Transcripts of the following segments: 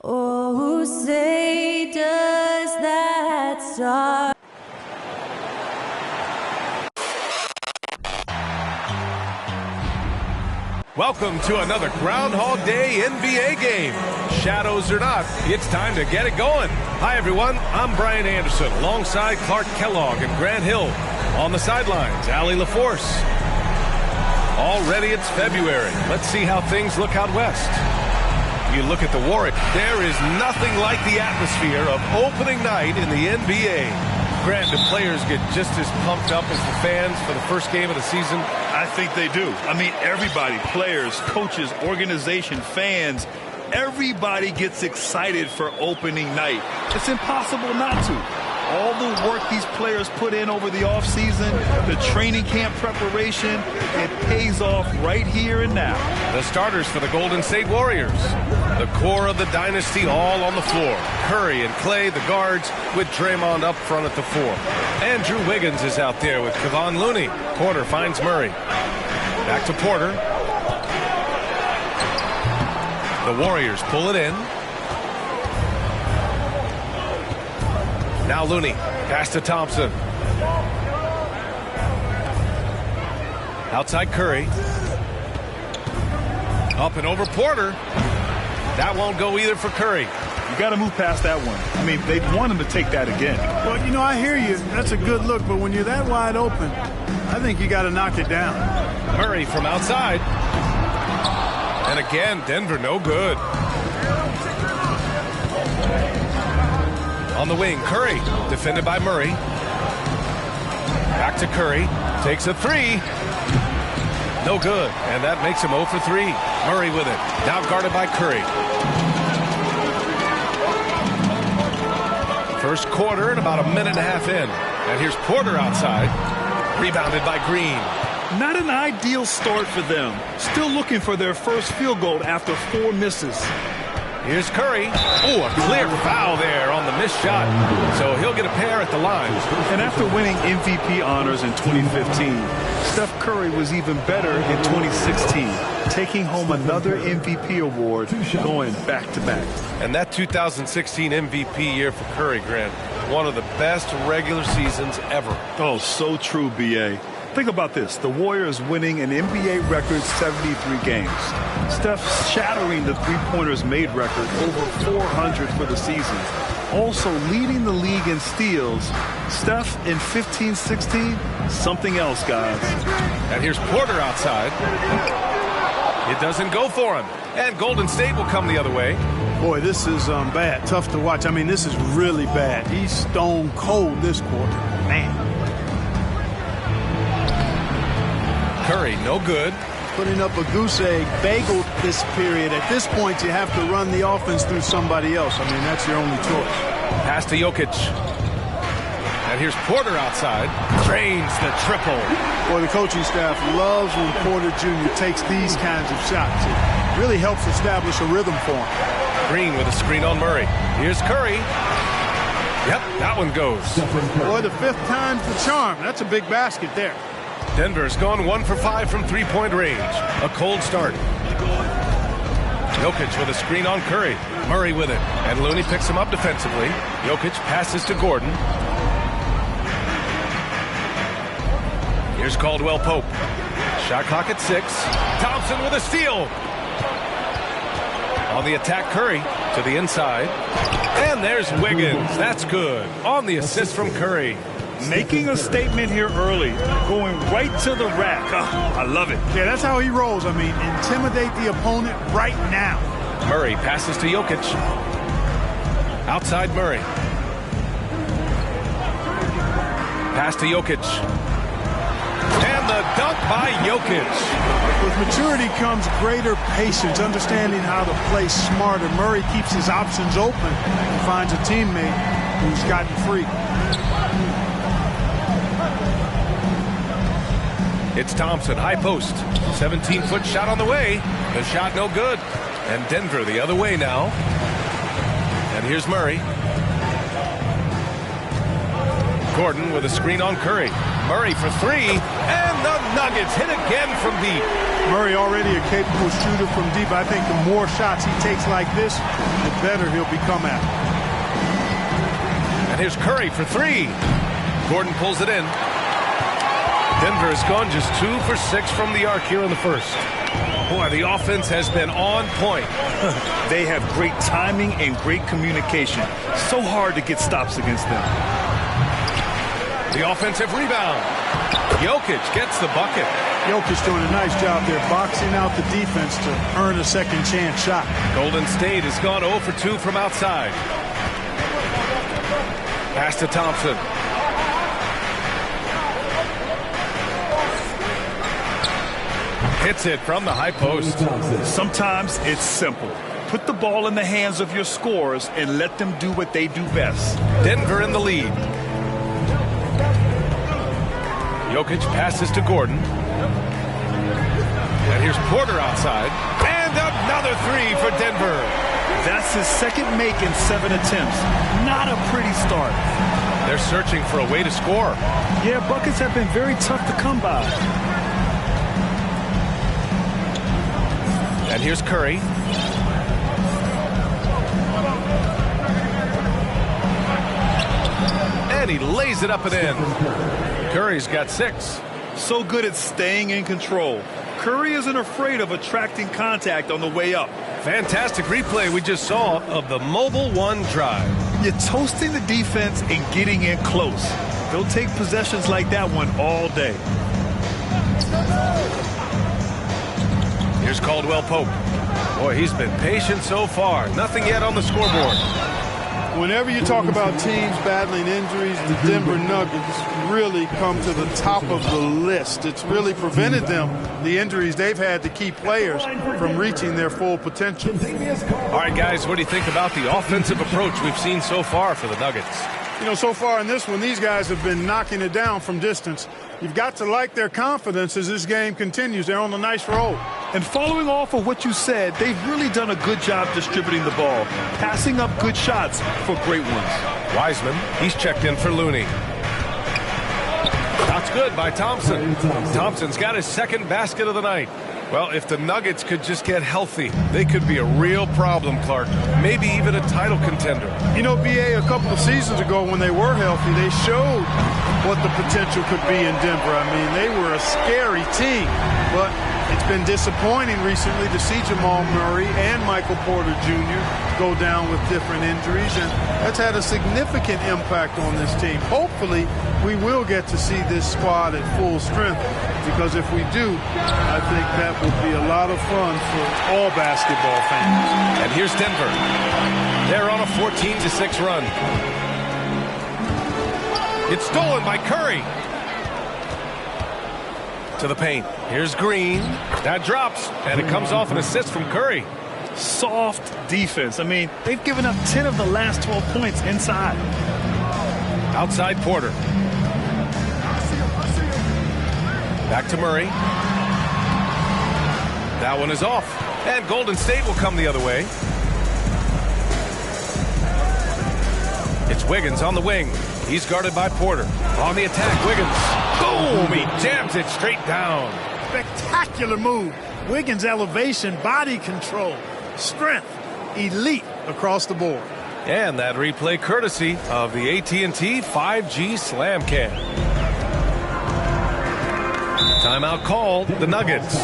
Oh, say does that star. Welcome to another Groundhog Day NBA game. Shadows or not, it's time to get it going. Hi, everyone. I'm Brian Anderson alongside Clark Kellogg and Grant Hill. On the sidelines, Allie LaForce. Already it's February. Let's see how things look out west. You look at the Warriors. There is nothing like the atmosphere of opening night in the NBA. Grant, do players get just as pumped up as the fans for the first game of the season? I think they do. I mean, everybody, players, coaches, organization, fans, everybody gets excited for opening night. It's impossible not to. All the work these players put in over the offseason, the training camp preparation, it pays off right here and now. The starters for the Golden State Warriors. The core of the dynasty all on the floor. Curry and Clay, the guards, with Draymond up front at the 4. Andrew Wiggins is out there with Kevon Looney. Porter finds Murray. Back to Porter. The Warriors pull it in. Now Looney, pass to Thompson. Outside Curry. Up and over Porter. That won't go either for Curry. You got to move past that one. I mean, they want him to take that again. Well, you know, I hear you. That's a good look, but when you're that wide open, I think you got to knock it down. Murray from outside. And again, Denver no good. On the wing, Curry, defended by Murray. Back to Curry, takes a 3. No good, and that makes him 0 for 3. Murray with it, now guarded by Curry. First quarter and about a minute and a half in. And here's Porter outside, rebounded by Green. Not an ideal start for them. Still looking for their first field goal after 4 misses. Here's Curry. Oh, a clear foul there on the missed shot. So he'll get a pair at the line. And after winning MVP honors in 2015, Steph Curry was even better in 2016, taking home another MVP award going back-to-back. And that 2016 MVP year for Curry, Grant, one of the best regular seasons ever. Oh, so true, B.A. Think about this. The Warriors winning an NBA record 73 games. Steph shattering the three-pointers made record, over 400 for the season. Also leading the league in steals. Steph in 15-16, something else, guys. And here's Porter outside. It doesn't go for him. And Golden State will come the other way. Boy, this is bad. Tough to watch. I mean, this is really bad. He's stone cold this quarter. Man. Curry, no good. Putting up a goose egg bagel this period. At this point, you have to run the offense through somebody else. I mean, that's your only choice. Pass to Jokic. And here's Porter outside. Drains the triple. Boy, the coaching staff loves when Porter Jr. takes these kinds of shots. It really helps establish a rhythm for him. Green with a screen on Murray. Here's Curry. Yep, that one goes. Boy, the 5th time's the charm. That's a big basket there. Denver's gone 1 for 5 from three-point range. A cold start. Jokic with a screen on Curry. Murray with it. And Looney picks him up defensively. Jokic passes to Gordon. Here's Caldwell Pope. Shot clock at 6. Thompson with a steal. On the attack, Curry to the inside. And there's Wiggins. That's good. On the assist from Curry. Making a statement here early, going right to the rack. Oh, I love it. Yeah, that's how he rolls. I mean, intimidate the opponent right now. Murray passes to Jokic. Outside Murray. Pass to Jokic. And the dunk by Jokic. With maturity comes greater patience, understanding how to play smarter. Murray keeps his options open and finds a teammate who's gotten free. It's Thompson, high post. 17-foot shot on the way. The shot no good. And Denver the other way now. And here's Murray. Gordon with a screen on Curry. Murray for 3. And the Nuggets hit again from deep. Murray already a capable shooter from deep. I think the more shots he takes like this, the better he'll become at it. And here's Curry for three. Gordon pulls it in. Denver has gone just 2 for 6 from the arc here in the first. Boy, the offense has been on point. They have great timing and great communication. So hard to get stops against them. The offensive rebound. Jokic gets the bucket. Jokic doing a nice job there, boxing out the defense to earn a second chance shot. Golden State has gone 0 for 2 from outside. Pass to Thompson. Hits it from the high post. Sometimes it's simple. Put the ball in the hands of your scorers and let them do what they do best. Denver in the lead. Jokic passes to Gordon. And here's Porter outside. And another three for Denver. That's his second make in 7 attempts. Not a pretty start. They're searching for a way to score. Yeah, buckets have been very tough to come by. And here's Curry. And he lays it up and in. Curry's got 6. So good at staying in control. Curry isn't afraid of attracting contact on the way up. Fantastic replay we just saw of the Mobile One drive. You're toasting the defense and getting in close. They'll take possessions like that one all day. Here's Caldwell Pope. Boy, he's been patient so far. Nothing yet on the scoreboard. Whenever you talk about teams battling injuries, the Denver Nuggets really come to the top of the list. It's really prevented them, the injuries they've had, to keep players from reaching their full potential. All right, guys, what do you think about the offensive approach we've seen so far for the Nuggets? You know, so far in this one, these guys have been knocking it down from distance. You've got to like their confidence as this game continues. They're on a nice roll. And following off of what you said, they've really done a good job distributing the ball, passing up good shots for great ones. Wiseman, he's checked in for Looney. That's good by Thompson. Thompson's got his second basket of the night. Well, if the Nuggets could just get healthy, they could be a real problem, Clark. Maybe even a title contender. You know, B.A., a couple of seasons ago when they were healthy, they showed what the potential could be in Denver. I mean, they were a scary team, but it's been disappointing recently to see Jamal Murray and Michael Porter Jr. go down with different injuries, and that's had a significant impact on this team. Hopefully, we will get to see this squad at full strength, because if we do, I think that would be a lot of fun for all basketball fans. And here's Denver. They're on a 14-6 run. It's stolen by Curry. To the paint. Here's Green. That drops, and it comes off an assist from Curry. Soft defense. I mean, they've given up 10 of the last 12 points inside. Outside Porter. Back to Murray. That one is off. And Golden State will come the other way. It's Wiggins on the wing. He's guarded by Porter. On the attack, Wiggins. Boom! He jams it straight down. Spectacular move. Wiggins' elevation, body control, strength, elite across the board. And that replay courtesy of the AT&T 5G Slam Cam. Timeout called, the Nuggets.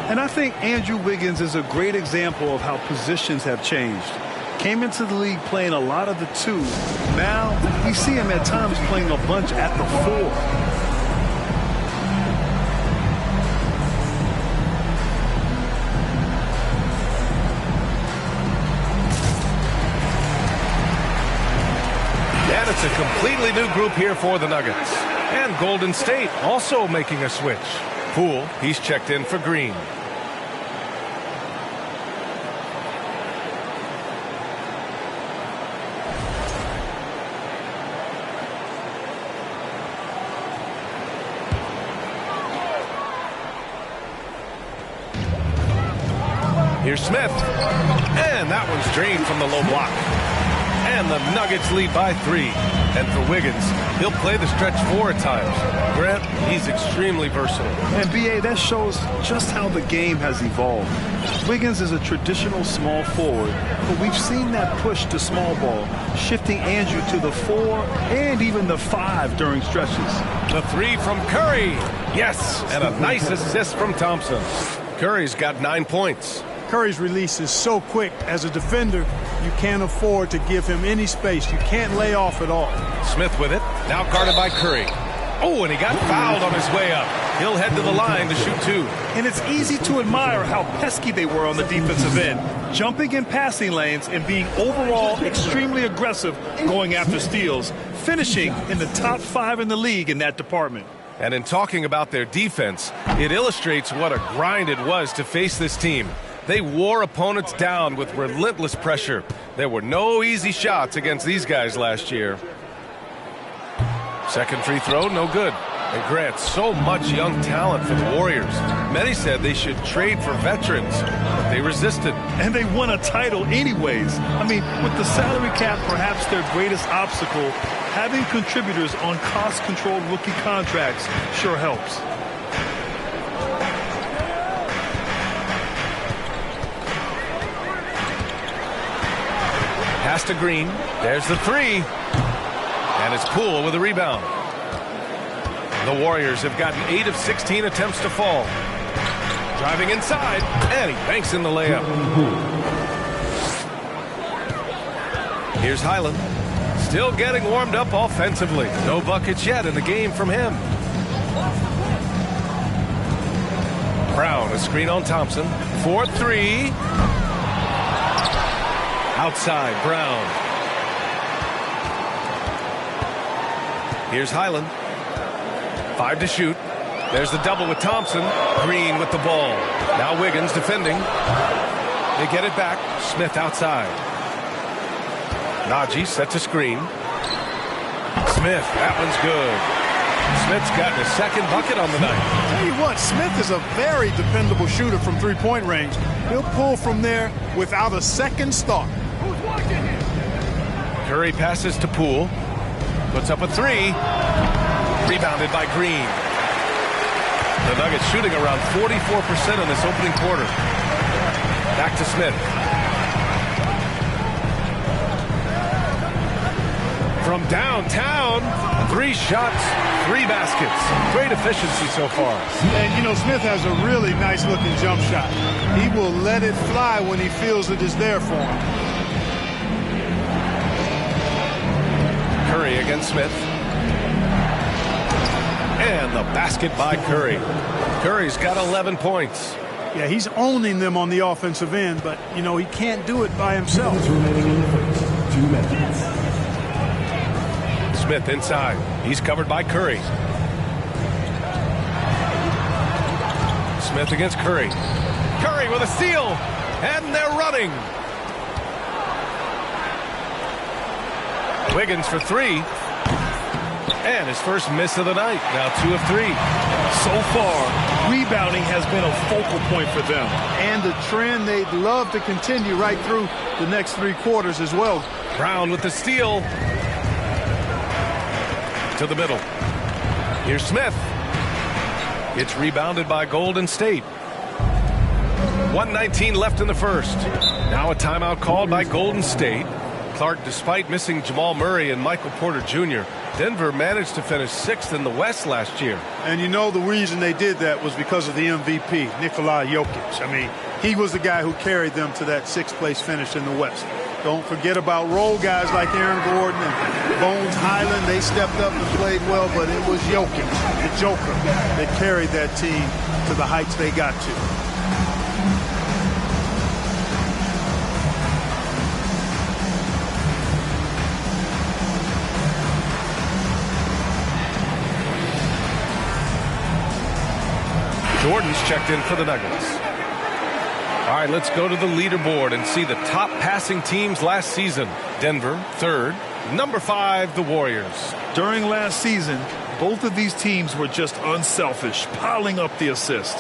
And I think Andrew Wiggins is a great example of how positions have changed. Came into the league playing a lot of the 2. Now we see him at times playing a bunch at the 4. And it's a completely new group here for the Nuggets. And Golden State also making a switch. Poole, he's checked in for Green. Here's Smith. And that one's drained from the low block. And the Nuggets lead by 3. And for Wiggins, he'll play the stretch 4 at times. Grant, he's extremely versatile. And B.A., that shows just how the game has evolved. Wiggins is a traditional small forward, but we've seen that push to small ball, shifting Andrew to the 4 and even the 5 during stretches. The 3 from Curry. Yes, and a nice assist from Thompson. Curry's got 9 points. Curry's release is so quick. As a defender, you can't afford to give him any space. You can't lay off at all. Smith with it. Now guarded by Curry. Oh, and he got fouled on his way up. He'll head to the line to shoot 2. And it's easy to admire how pesky they were on the defensive end, jumping in passing lanes and being overall extremely aggressive going after steals, finishing in the top 5 in the league in that department. And in talking about their defense, it illustrates what a grind it was to face this team. They wore opponents down with relentless pressure. There were no easy shots against these guys last year. Second free throw, no good. And Grant, so much young talent for the Warriors. Many said they should trade for veterans, but they resisted. And they won a title anyways. I mean, with the salary cap perhaps their greatest obstacle, having contributors on cost-controlled rookie contracts sure helps. Pass to Green. There's the 3. And it's Poole with a rebound. The Warriors have gotten 8 of 16 attempts to fall. Driving inside, and he banks in the layup. Here's Highland. Still getting warmed up offensively. No buckets yet in the game from him. Brown, a screen on Thompson. 4-3. Outside, Brown. Here's Highland. 5 to shoot. There's the double with Thompson. Green with the ball. Now Wiggins defending. They get it back. Smith outside. Najee sets a screen. Smith, that one's good. Smith's gotten a second bucket on the night. Tell you what, Smith is a very dependable shooter from three-point range. He'll pull from there without a second thought. Curry passes to Poole. Puts up a 3. Rebounded by Green. The Nuggets shooting around 44% in this opening quarter. Back to Smith. From downtown, 3 shots, 3 baskets. Great efficiency so far. And, you know, Smith has a really nice-looking jump shot. He will let it fly when he feels it is there for him. Curry against Smith. And the basket by Curry. Curry's got 11 points. Yeah, he's owning them on the offensive end, but, you know, he can't do it by himself. Smith inside. He's covered by Curry. Smith against Curry. Curry with a steal. And they're running. Wiggins for 3. And his first miss of the night. Now 2 of 3. So far, rebounding has been a focal point for them. And the trend they'd love to continue right through the next 3 quarters as well. Brown with the steal. To the middle. Here's Smith. It's rebounded by Golden State. 1:19 left in the first. Now a timeout called by Golden State. Clark, despite missing Jamal Murray and Michael Porter Jr., Denver managed to finish 6th in the West last year. And you know the reason they did that was because of the MVP, Nikola Jokic. I mean, he was the guy who carried them to that 6th-place finish in the West. Don't forget about role guys like Aaron Gordon and Bones Highland. They stepped up and played well, but it was Jokic, the Joker, that carried that team to the heights they got to. Jordan's checked in for the Nuggets. All right, let's go to the leaderboard and see the top passing teams last season. Denver, 3rd. Number 5, the Warriors. During last season, both of these teams were just unselfish, piling up the assist.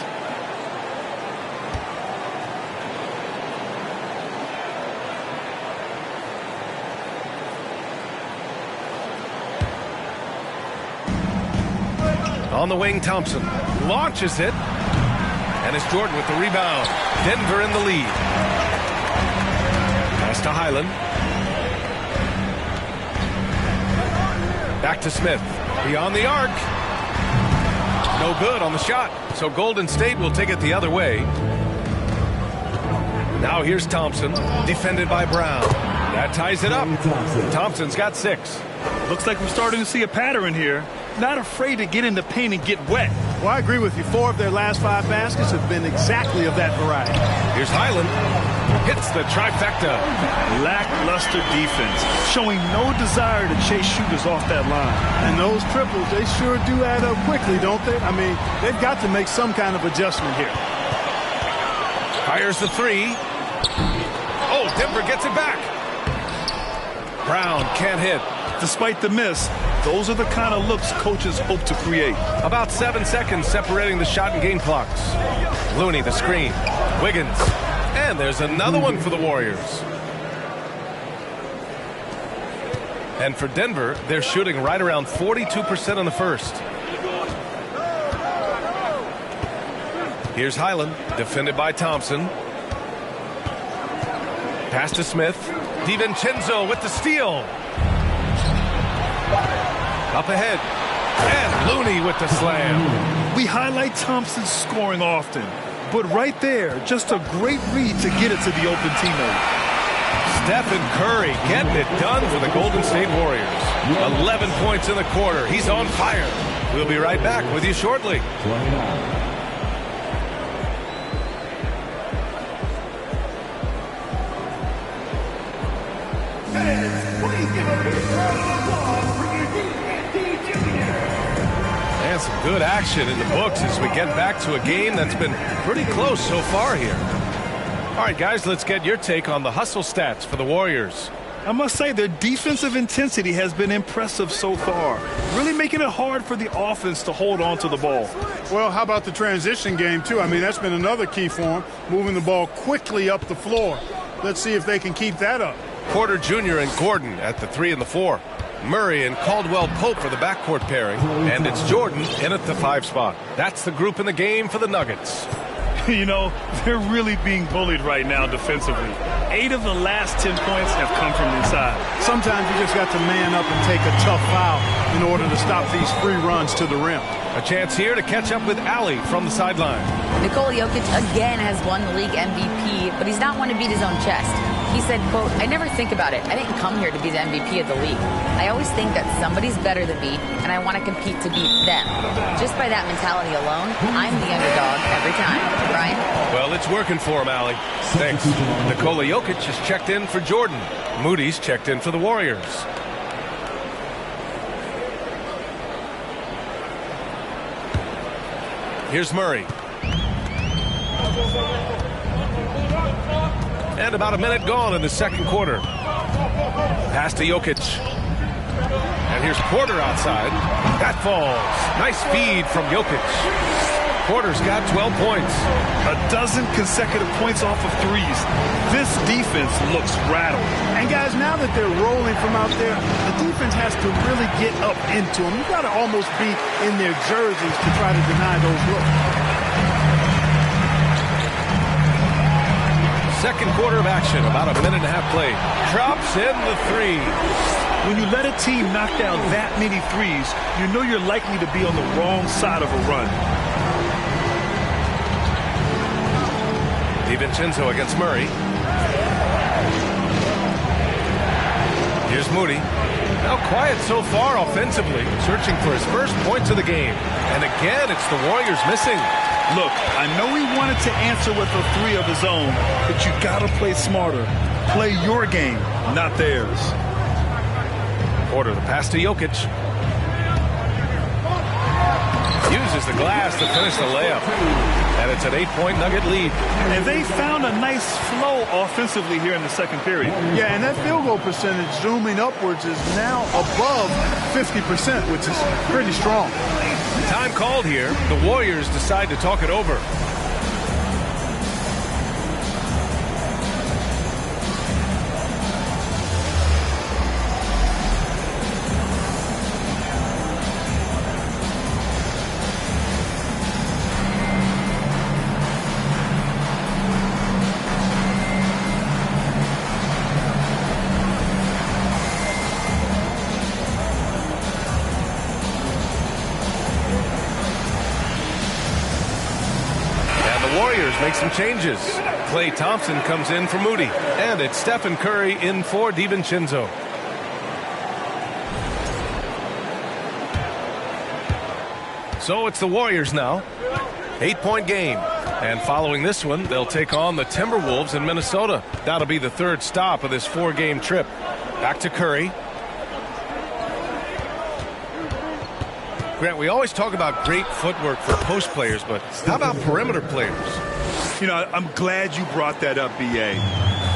On the wing, Thompson launches it. And it's Jordan with the rebound. Denver in the lead. Pass to Highland. Back to Smith. Beyond the arc. No good on the shot. So Golden State will take it the other way. Now here's Thompson. Defended by Brown. That ties it up. Thompson's got 6. Looks like we're starting to see a pattern here. Not afraid to get in the paint and get wet. Well, I agree with you. 4 of their last 5 baskets have been exactly of that variety. Here's Highland. Hits the trifecta. Lackluster defense, showing no desire to chase shooters off that line. And those triples, they sure do add up quickly, don't they? I mean, they've got to make some kind of adjustment here. Fires the 3. Oh, Denver gets it back. Brown can't hit. Despite the miss, those are the kind of looks coaches hope to create. About 7 seconds separating the shot and game clocks. Looney the screen. Wiggins. And there's another one for the Warriors. And for Denver, they're shooting right around 42% on the first. Here's Highland, defended by Thompson. Pass to Smith. DiVincenzo with the steal. Up ahead. And Looney with the slam. We highlight Thompson's scoring often, but right there, just a great read to get it to the open teammate. Stephen Curry getting it done for the Golden State Warriors. 11 points in the quarter. He's on fire. We'll be right back with you shortly. And some good action in the books as we get back to a game that's been pretty close so far here. All right, guys, let's get your take on the hustle stats for the Warriors. I must say their defensive intensity has been impressive so far, really making it hard for the offense to hold on to the ball. Well, how about the transition game, too? I mean, that's been another key for them, moving the ball quickly up the floor. Let's see if they can keep that up. Porter Jr. and Gordon at the 3 and the 4. Murray and Caldwell Pope for the backcourt pairing. And it's Jordan in at the 5 spot. That's the group in the game for the Nuggets. You know, they're really being bullied right now defensively. 8 of the last 10 points have come from inside. Sometimes you just got to man up and take a tough foul in order to stop these free runs to the rim. A chance here to catch up with Allie from the sideline. Nikola Jokic again has won the league MVP, but he's not one to beat his own chest. He said, quote, "I never think about it. I didn't come here to be the MVP of the league. I always think that somebody's better than me, and I want to compete to beat them. Just by that mentality alone, I'm the underdog every time." Brian? Well, it's working for him, Allie. Thanks. Nikola Jokic has checked in for Jordan. Moody's checked in for the Warriors. Here's Murray. And about a minute gone in the second quarter. Pass to Jokic. And here's Porter outside. That falls. Nice feed from Jokic. Porter's got 12 points. A dozen consecutive points off of threes. This defense looks rattled. And guys, now that they're rolling from out there, the defense has to really get up into them. You've got to almost be in their jerseys to try to deny those looks. Second quarter of action, about a minute and a half played. Drops in the 3. When you let a team knock down that many threes, you know you're likely to be on the wrong side of a run. DiVincenzo against Murray. Here's Moody. Now quiet so far offensively, searching for his first points of the game. And again, it's the Warriors missing. Look, I know he wanted to answer with a 3 of his own, but you got to play smarter. Play your game, not theirs. Porter, the pass to Jokic. Uses the glass to finish the layup. And it's an 8-point Nugget lead. And they found a nice flow offensively here in the second period. Yeah, and that field goal percentage zooming upwards is now above 50%, which is pretty strong. Time called here. The Warriors decide to talk it over. Warriors make some changes. Klay Thompson comes in for Moody. And it's Stephen Curry in for DiVincenzo. So it's the Warriors now. 8-point game. And following this one, they'll take on the Timberwolves in Minnesota. That'll be the third stop of this 4-game trip. Back to Curry. Grant, we always talk about great footwork for post players, but how about perimeter players? You know, I'm glad you brought that up, B.A.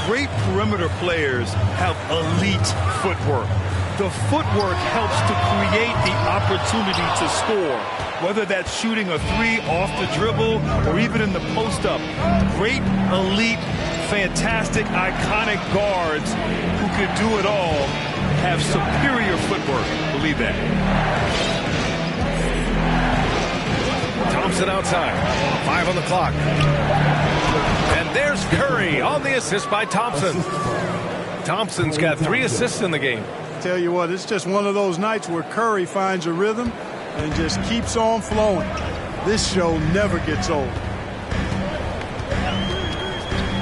Great perimeter players have elite footwork. The footwork helps to create the opportunity to score, whether that's shooting a three off the dribble or even in the post-up. Great, elite, fantastic, iconic guards who can do it all have superior footwork. Believe that. Thompson outside. 5 on the clock. And there's Curry on the assist by Thompson. Thompson's got 3 assists in the game. Tell you what, it's just one of those nights where Curry finds a rhythm and just keeps on flowing. This show never gets old.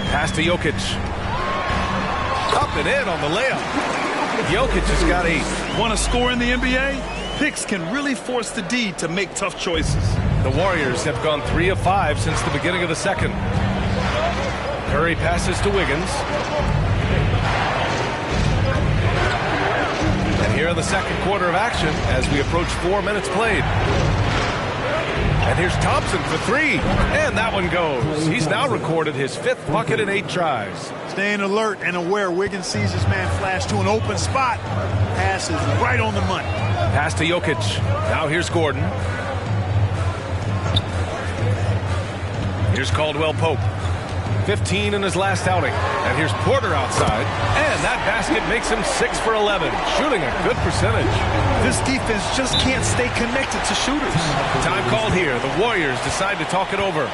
Pass to Jokic. Up and in on the layup. Jokic has got 8. Want to score in the NBA? Picks can really force the D to make tough choices. The Warriors have gone 3 of 5 since the beginning of the second. Curry passes to Wiggins. And here in the second quarter of action as we approach 4 minutes played. And here's Thompson for 3. And that one goes. He's now recorded his 5th bucket in 8 tries. Staying alert and aware. Wiggins sees his man flash to an open spot. Passes right on the money. Pass to Jokic. Now here's Gordon. Here's Caldwell Pope. 15 in his last outing. And here's Porter outside. And that basket makes him 6 for 11. Shooting a good percentage. This defense just can't stay connected to shooters. Time called here. The Warriors decide to talk it over.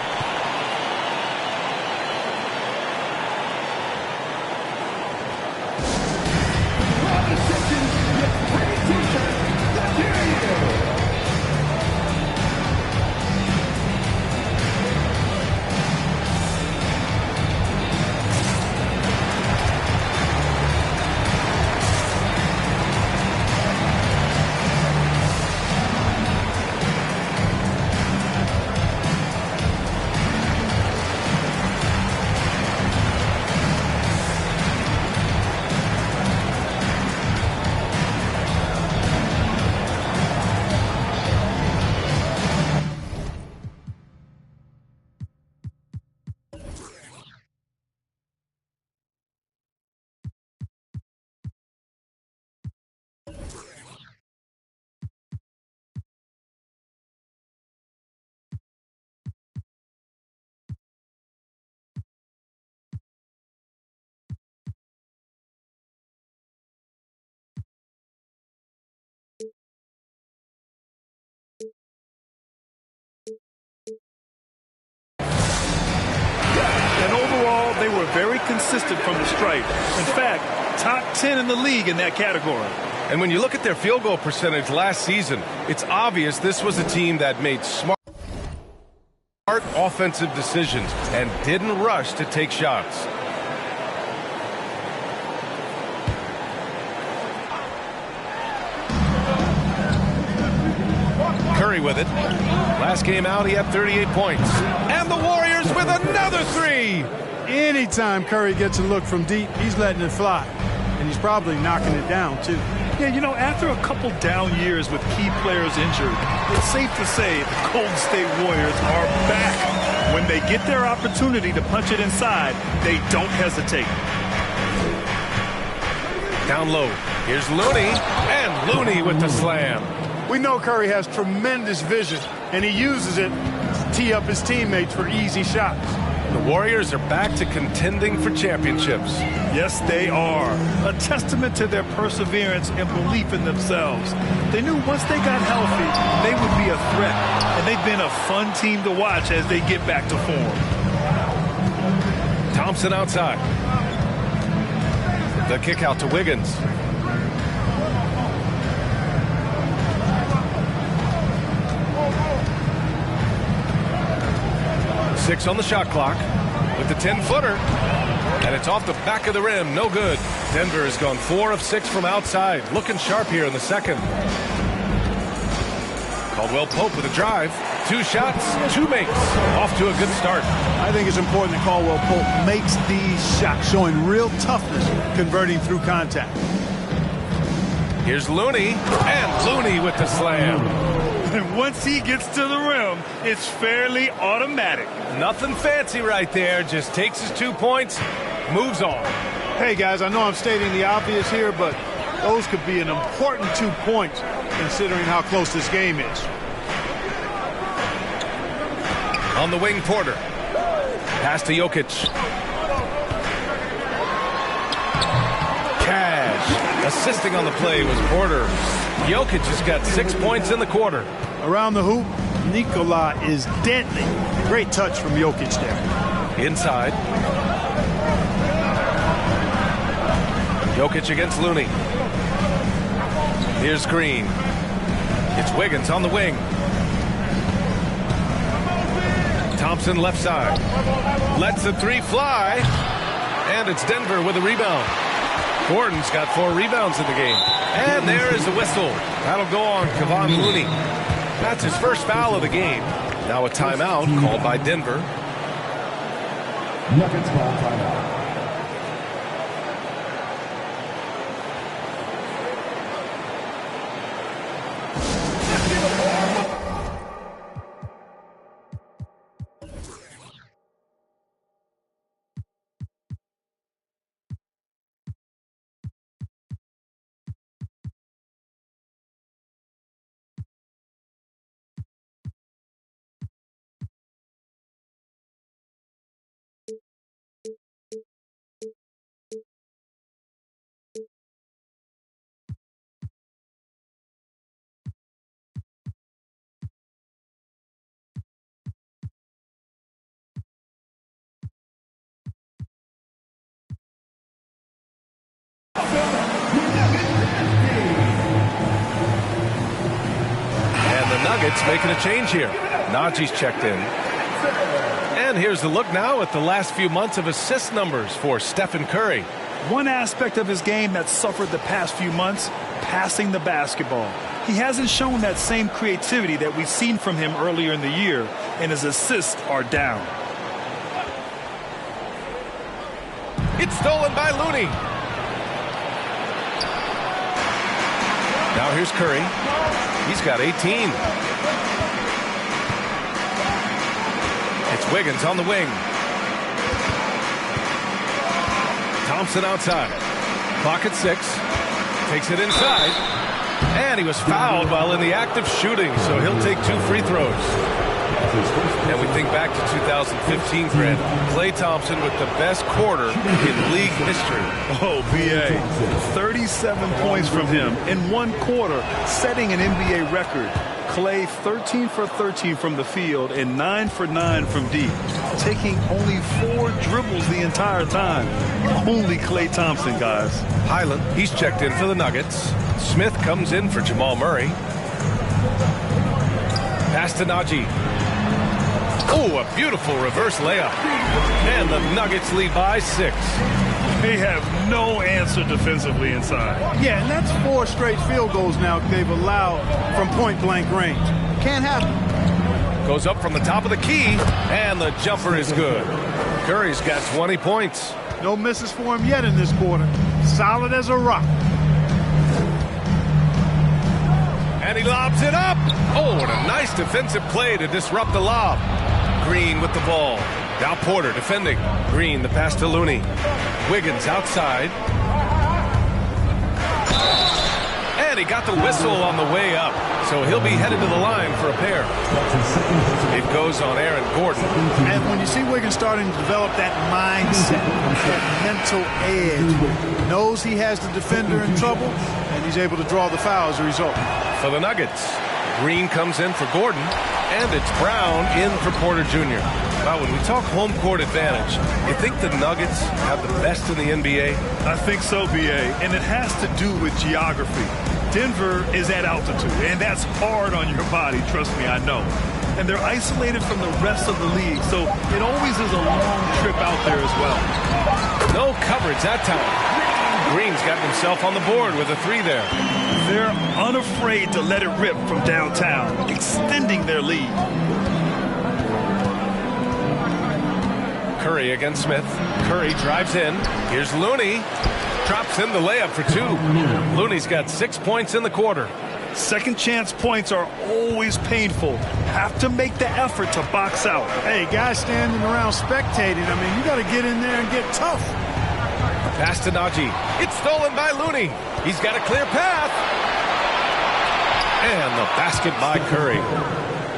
And overall, they were very consistent from the stripe. In fact, top 10 in the league in that category. And when you look at their field goal percentage last season, it's obvious this was a team that made smart offensive decisions and didn't rush to take shots. Curry with it. Last game out, he had 38 points. And the Warriors with another 3. Anytime Curry gets a look from deep, he's letting it fly. And he's probably knocking it down, too. Yeah, you know, after a couple down years with key players injured, it's safe to say the Golden State Warriors are back. When they get their opportunity to punch it inside, they don't hesitate. Down low. Here's Looney. And Looney with the slam. We know Curry has tremendous vision, and he uses it to tee up his teammates for easy shots. The Warriors are back to contending for championships. Yes, they are. A testament to their perseverance and belief in themselves. They knew once they got healthy, they would be a threat. And they've been a fun team to watch as they get back to form. Thompson outside. The kick out to Wiggins. 6 on the shot clock with the 10-footer. And it's off the back of the rim. No good. Denver has gone 4 of 6 from outside. Looking sharp here in the second. Caldwell Pope with a drive. 2 shots, 2 makes. Off to a good start. I think it's important that Caldwell Pope makes these shots, showing real toughness, converting through contact. Here's Looney, and Looney with the slam. And once he gets to the rim, it's fairly automatic. Nothing fancy right there. Just takes his 2 points, moves on. Hey, guys, I know I'm stating the obvious here, but those could be an important 2 points considering how close this game is. On the wing, Porter. Pass to Jokic. Cash. Assisting on the play was Porter. Jokic has got 6 points in the quarter. Around the hoop, Nikola is deadly. Great touch from Jokic there. Inside. Jokic against Looney. Here's Green. It's Wiggins on the wing. Thompson left side. Lets the 3 fly. And it's Denver with a rebound. Gordon's got 4 rebounds in the game. And there is the whistle. That'll go on Kevon Looney. That's his first foul of the game. Now a timeout called by Denver. Nuggets ball timeout. And the Nuggets making a change here. Najee's checked in. And here's the look now at the last few months of assist numbers for Stephen Curry. One aspect of his game that suffered the past few months, passing the basketball. He hasn't shown that same creativity that we've seen from him earlier in the year, and his assists are down. It's stolen by Looney. Now here's Curry. He's got 18. It's Wiggins on the wing. Thompson outside. Clock at 6. Takes it inside. And he was fouled while in the act of shooting, so he'll take 2 free throws. And we think back to 2015, Grant. Klay Thompson with the best quarter in league history. Oh, B.A. 37 points from him in 1 quarter, setting an NBA record. Klay 13 for 13 from the field and 9 for 9 from deep, taking only 4 dribbles the entire time. Only Klay Thompson, guys. Highland, he's checked in for the Nuggets. Smith comes in for Jamal Murray. Pass to Najee. Oh, a beautiful reverse layup. And the Nuggets lead by 6. They have no answer defensively inside. Yeah, and that's 4 straight field goals now they've allowed from point-blank range. Can't happen. Goes up from the top of the key, and the jumper is good. Curry's got 20 points. No misses for him yet in this quarter. Solid as a rock. And he lobs it up. Oh, what a nice defensive play to disrupt the lob. Green with the ball. Now Porter defending. Green, the pass to Looney. Wiggins outside. And he got the whistle on the way up. So he'll be headed to the line for a pair. It goes on Aaron Gordon. And when you see Wiggins starting to develop that mindset, that mental edge, knows he has the defender in trouble, and he's able to draw the foul as a result. For the Nuggets, Green comes in for Gordon, and it's Brown in for Porter Jr. Wow, when we talk home court advantage, you think the Nuggets have the best in the NBA? I think so, B.A., and it has to do with geography. Denver is at altitude, and that's hard on your body, trust me, I know. and they're isolated from the rest of the league, so it always is a long trip out there as well. No coverage that time. Green's got himself on the board with a 3 there. They're unafraid to let it rip from downtown, extending their lead. Curry against Smith. Curry drives in. Here's Looney. Drops in the layup for 2. Looney's got 6 points in the quarter. Second chance points are always painful. Have to make the effort to box out. Hey, guys standing around spectating, I mean, you got to get in there and get tough. Pass to Najee. It's stolen by Looney. He's got a clear path. And the basket by Curry.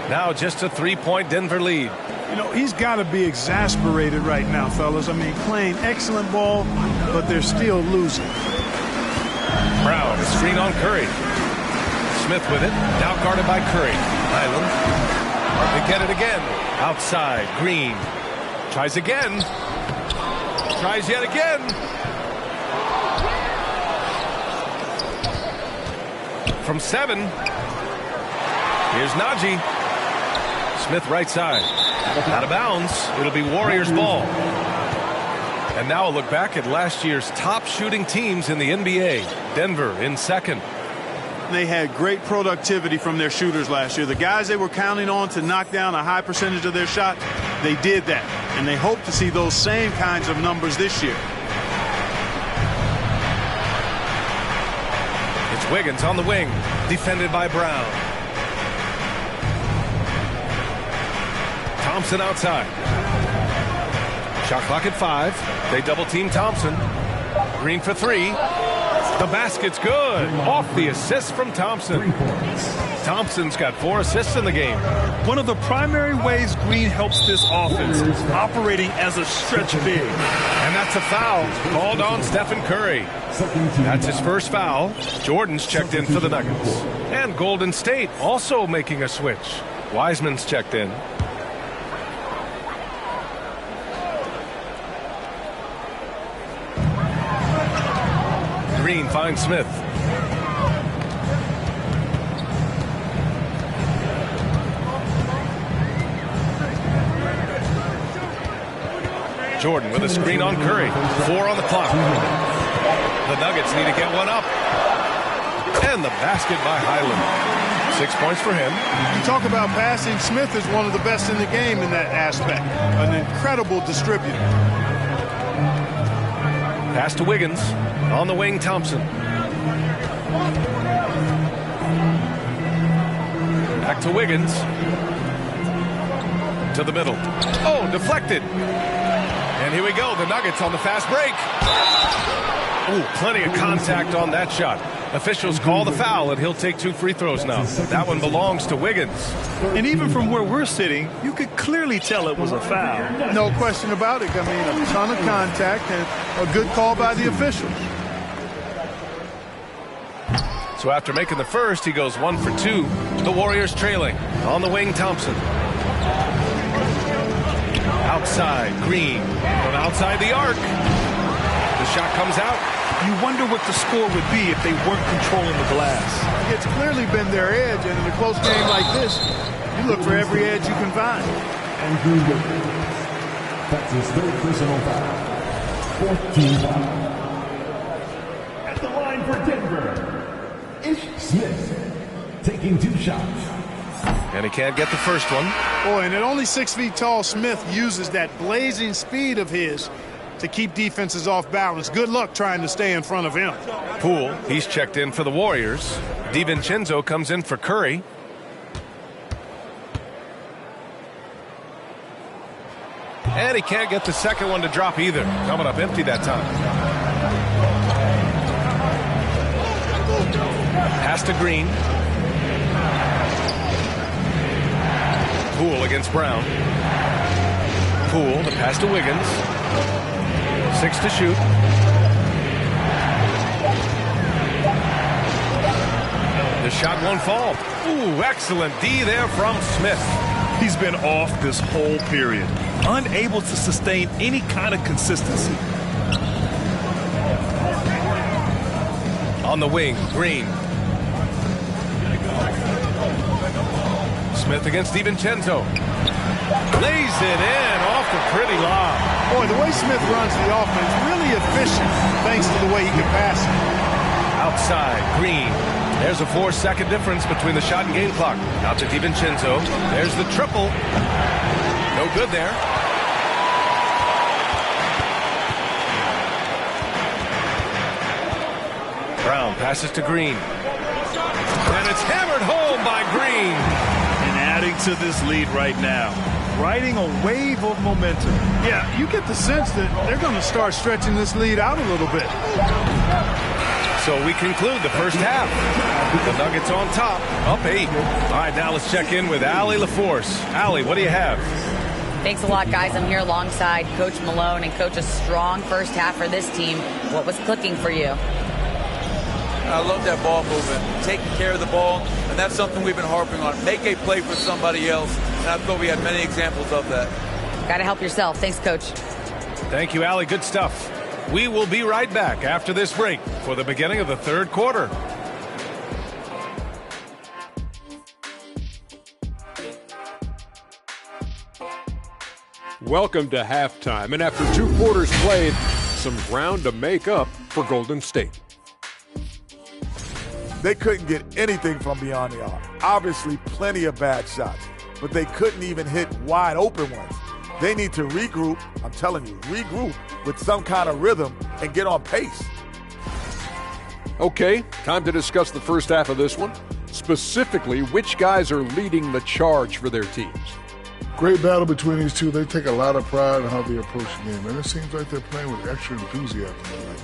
Now just a 3-point Denver lead. You know, he's got to be exasperated right now, fellas. I mean, playing excellent ball, but they're still losing. Brown, screen on Curry. Smith with it. Now guarded by Curry. Highland. They get it again. Outside. Green. Tries again. Tries yet again. From 7. Here's Najee. Smith right side. Out of bounds. It'll be Warriors ball. And now a look back at last year's top shooting teams in the NBA. Denver in second. They had great productivity from their shooters last year. The guys they were counting on to knock down a high percentage of their shot, they did that. And they hope to see those same kinds of numbers this year. It's Wiggins on the wing, defended by Brown. Thompson outside. Shot clock at 5. They double team Thompson. Green for 3. The basket's good. Off the assist from Thompson. Thompson's got 4 assists in the game. One of the primary ways Green helps this offense, operating as a stretch big. And that's a foul called on Stephen Curry. That's his first foul. Jordan's checked in for the Nuggets. And Golden State also making a switch. Wiseman's checked in. Green finds Smith. Jordan with a screen on Curry. 4 on the clock. The Nuggets need to get one up. And the basket by Highland. 6 points for him. You talk about passing. Smith is one of the best in the game in that aspect. An incredible distributor. Pass to Wiggins. On the wing, Thompson. Back to Wiggins. To the middle. Oh, deflected. And here we go. The Nuggets on the fast break. Oh, plenty of contact on that shot. Officials call the foul, and he'll take 2 free throws now. That one belongs to Wiggins. And even from where we're sitting, you could clearly tell it was a foul. No question about it. I mean, a ton of contact and a good call by the officials. So after making the first, he goes 1 for 2. The Warriors trailing. On the wing, Thompson. Outside, Green. From outside the arc. The shot comes out. You wonder what the score would be if they weren't controlling the glass. It's clearly been their edge, and in a close game like this, you look for every edge you can find. Andrew Wiggins. That's his 3rd personal foul. 4th team foul. At the line for Denver, Ish Smith, taking 2 shots. And he can't get the first one. Boy, and at only 6 feet tall, Smith uses that blazing speed of his to keep defenses off balance. Good luck trying to stay in front of him. Poole, he's checked in for the Warriors. DiVincenzo comes in for Curry. And he can't get the second one to drop either. Coming up empty that time. Pass to Green. Poole against Brown. Poole, the pass to Wiggins. 6 to shoot. The shot won't fall. Ooh, excellent D there from Smith. He's been off this whole period, unable to sustain any kind of consistency. On the wing, Green. Smith against DiVincenzo. Lays it in off the pretty lob. Boy, the way Smith runs the offense, really efficient thanks to the way he can pass it. Outside, Green. There's a 4-second difference between the shot and game clock. Out to DiVincenzo. There's the triple. No good there. Brown passes to Green. And it's hammered home by Green. And adding to this lead right now, riding a wave of momentum. Yeah, you get the sense that they're going to start stretching this lead out a little bit. So we conclude the first half. The Nuggets on top, up 8. All right, now let's check in with Allie LaForce. Allie, what do you have? Thanks a lot, guys. I'm here alongside Coach Malone, and Coach, a strong first half for this team. What was clicking for you? I love that ball movement, taking care of the ball, and that's something we've been harping on. Make a play for somebody else, and I thought we had many examples of that. Got to help yourself. Thanks, Coach. Thank you, Allie. Good stuff. We will be right back after this break for the beginning of the third quarter. Welcome to halftime, and after 2 quarters played, some ground to make up for Golden State. They couldn't get anything from beyond the arc. Obviously, plenty of bad shots, but they couldn't even hit wide open ones. They need to regroup, I'm telling you, regroup with some kind of rhythm and get on pace. Okay, time to discuss the first half of this one. Specifically, which guys are leading the charge for their teams? Great battle between these two. They take a lot of pride in how they approach the game, and it seems like they're playing with extra enthusiasm tonight.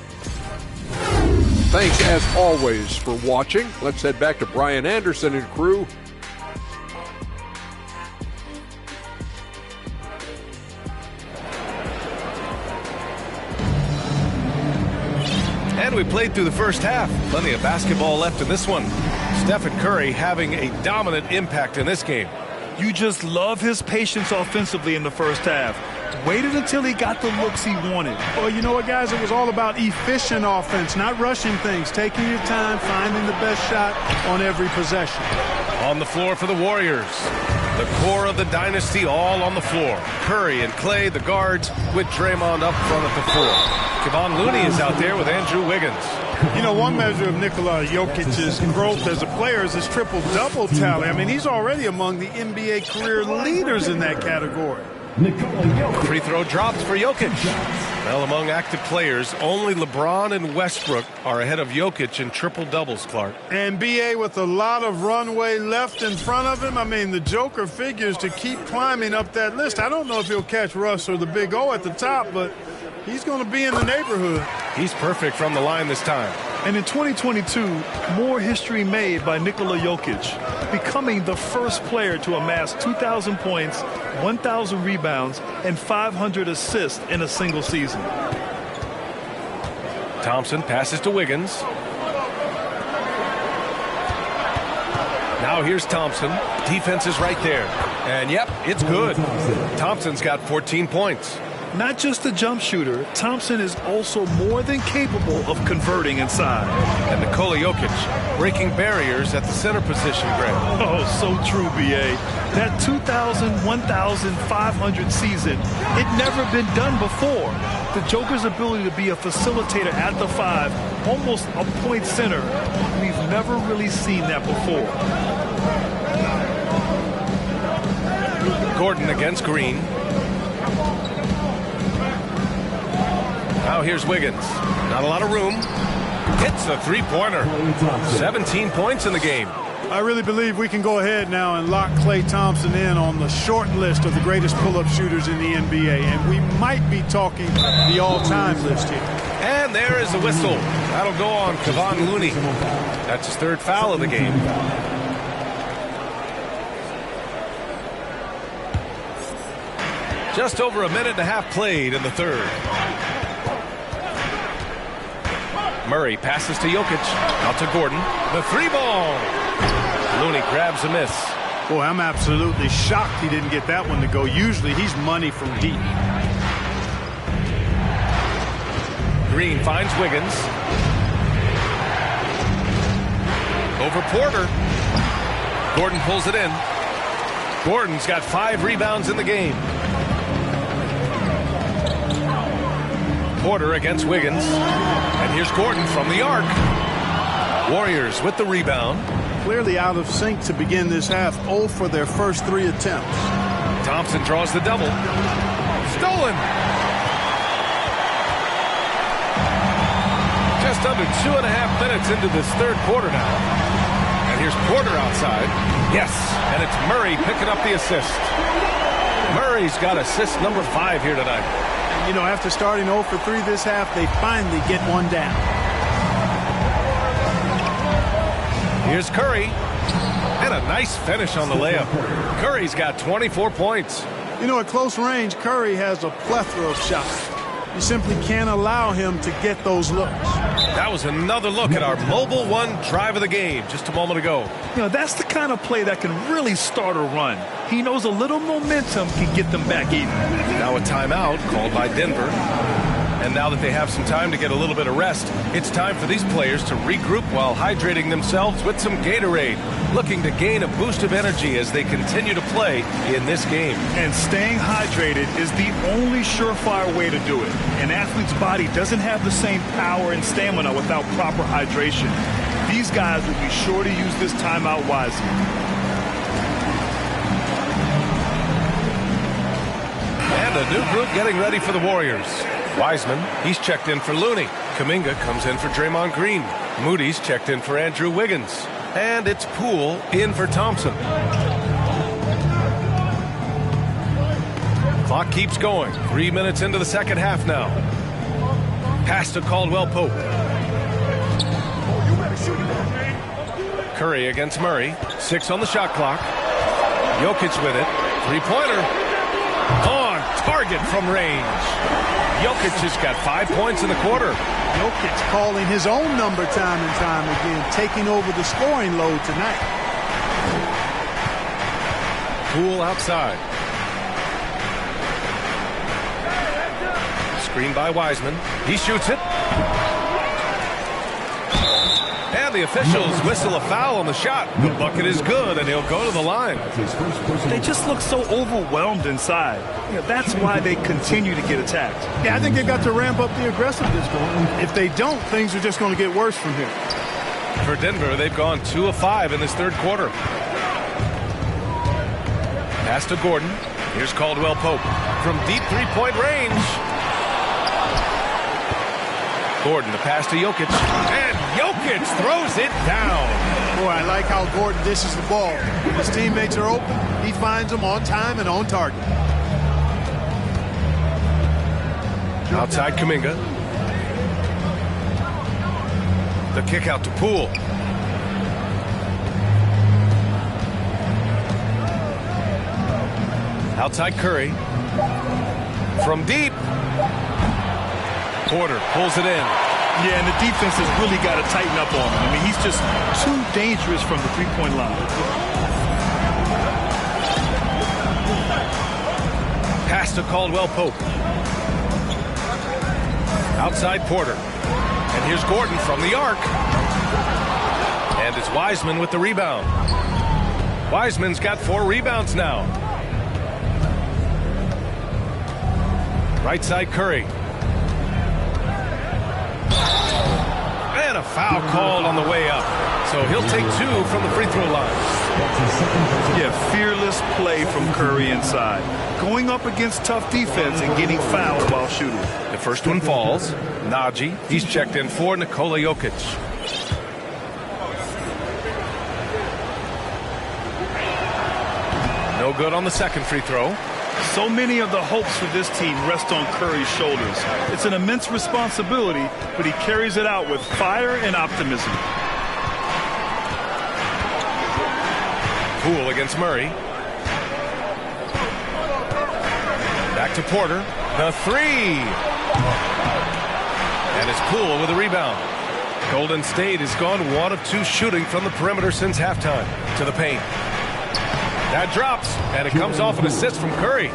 Thanks, as always, for watching. Let's head back to Brian Anderson and crew. And we played through the first half. Plenty of basketball left in this one. Stephen Curry having a dominant impact in this game. You just love his patience offensively in the first half. Waited until he got the looks he wanted. Well, you know what, guys? It was all about efficient offense, not rushing things, taking your time, finding the best shot on every possession. On the floor for the Warriors. The core of the dynasty all on the floor. Curry and Clay, the guards, with Draymond up front at the 4. Kevon Looney is out there with Andrew Wiggins. You know, one measure of Nikola Jokic's growth as a player is his triple-double tally. I mean, he's already among the NBA career leaders in that category. Free throw drops for Jokic. Well, among active players, only LeBron and Westbrook are ahead of Jokic in triple-doubles, Clark. And B.A. with a lot of runway left in front of him. I mean, the Joker figures to keep climbing up that list. I don't know if he'll catch Russ or the Big O at the top, but he's going to be in the neighborhood. He's perfect from the line this time. And in 2022, more history made by Nikola Jokic, becoming the first player to amass 2,000 points, 1,000 rebounds, and 500 assists in a single season. Thompson passes to Wiggins. Now here's Thompson. Defense is right there. And yep, it's good. Thompson's got 14 points. Not just a jump shooter, Thompson is also more than capable of converting inside. And Nikola Jokic breaking barriers at the center position, Greg. Oh, so true, B.A. That 2,000, 1,500 season, it never been done before. The Joker's ability to be a facilitator at the 5, almost a point center, we've never really seen that before. Gordon against Green. Now here's Wiggins. Not a lot of room. Hits a three-pointer. 17 points in the game. I really believe we can go ahead now and lock Klay Thompson in on the short list of the greatest pull-up shooters in the NBA. And we might be talking the all-time list here. And there is the whistle. That'll go on Kevon Looney. That's his 3rd foul of the game. Just over a minute and a half played in the 3rd. Murray passes to Jokic. Out to Gordon. The 3-ball. Looney grabs a miss. Boy, I'm absolutely shocked he didn't get that one to go. Usually he's money from deep. Green finds Wiggins. Over Porter. Gordon pulls it in. Gordon's got 5 rebounds in the game. Porter against Wiggins. And here's Gordon from the arc. Warriors with the rebound. Clearly out of sync to begin this half. 0 for their first 3 attempts. Thompson draws the double. Stolen. Just under 2.5 minutes into this third quarter now. And here's Porter outside. Yes, and it's Murray picking up the assist. Murray's got assist number 5 here tonight. You know, after starting 0 for 3 this half, they finally get one down. Here's Curry. And a nice finish on the layup. Curry's got 24 points. You know, at close range, Curry has a plethora of shots. You simply can't allow him to get those looks. That was another look at our Mobile One drive of the game just a moment ago. You know, that's the kind of play that can really start a run. He knows a little momentum can get them back even. Now a timeout called by Denver. And now that they have some time to get a little bit of rest, it's time for these players to regroup while hydrating themselves with some Gatorade, looking to gain a boost of energy as they continue to play in this game. And staying hydrated is the only surefire way to do it. An athlete's body doesn't have the same power and stamina without proper hydration. These guys will be sure to use this timeout wisely. And a new group getting ready for the Warriors. Wiseman, he's checked in for Looney. Kuminga comes in for Draymond Green. Moody's checked in for Andrew Wiggins. And it's Poole in for Thompson. Clock keeps going. 3 minutes into the second half now. Pass to Caldwell Pope. Curry against Murray. 6 on the shot clock. Jokic with it. Three-pointer. On target from range. Jokic has got 5 points in the quarter. Jokic calling his own number time and time again, taking over the scoring load tonight. Poole outside. Screen by Wiseman. He shoots it. And the officials whistle a foul on the shot. The bucket is good, and he'll go to the line. They just look so overwhelmed inside. You know, that's why they continue to get attacked. Yeah, I think they've got to ramp up the aggressiveness going. If they don't, things are just going to get worse from here. For Denver, they've gone 2 of 5 in this third quarter. Pass to Gordon. Here's Caldwell Pope from deep three-point range. Gordon, the pass to Jokic. And Jokic throws it down. Boy, I like how Gordon dishes the ball. When his teammates are open, he finds them on time and on target. Outside Kuminga. The kick out to Poole. Outside Curry. From deep. Porter pulls it in. Yeah, and the defense has really got to tighten up on him. I mean, he's just too dangerous from the three-point line. Pass to Caldwell Pope. Outside Porter. And here's Gordon from the arc. And it's Wiseman with the rebound. Wiseman's got 4 rebounds now. Right side Curry. And a foul called on the way up. So he'll take 2 from the free throw line. Yeah, fearless play from Curry inside. Going up against tough defense and getting fouled while shooting. The first one falls. Najee, he's checked in for Nikola Jokic. No good on the second free throw. So many of the hopes for this team rest on Curry's shoulders. It's an immense responsibility, but he carries it out with fire and optimism. Poole against Murray. Back to Porter. The 3. And it's Poole with a rebound. Golden State has gone 1 of 2 shooting from the perimeter since halftime. To the paint. That drops, and it comes off an assist from Curry.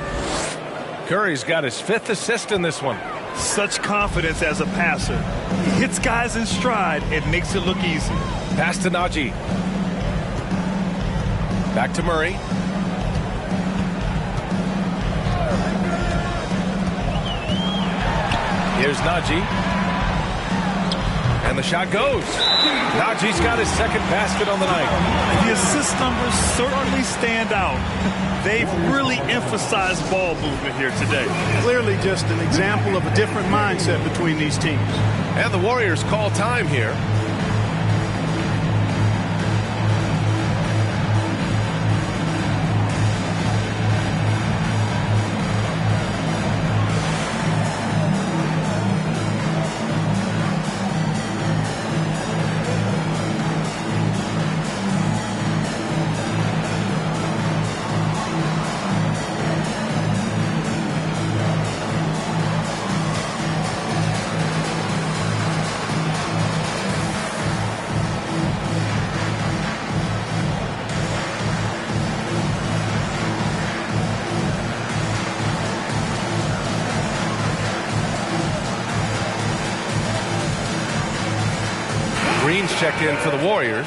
Curry's got his 5th assist in this one. Such confidence as a passer. He hits guys in stride and makes it look easy. Pass to Najee. Back to Murray. Here's Najee. And the shot goes. Najee's got his second basket on the night. The assist numbers certainly stand out. They've really emphasized ball movement here today. Clearly just an example of a different mindset between these teams. And the Warriors call time here. Green's checked in for the Warriors.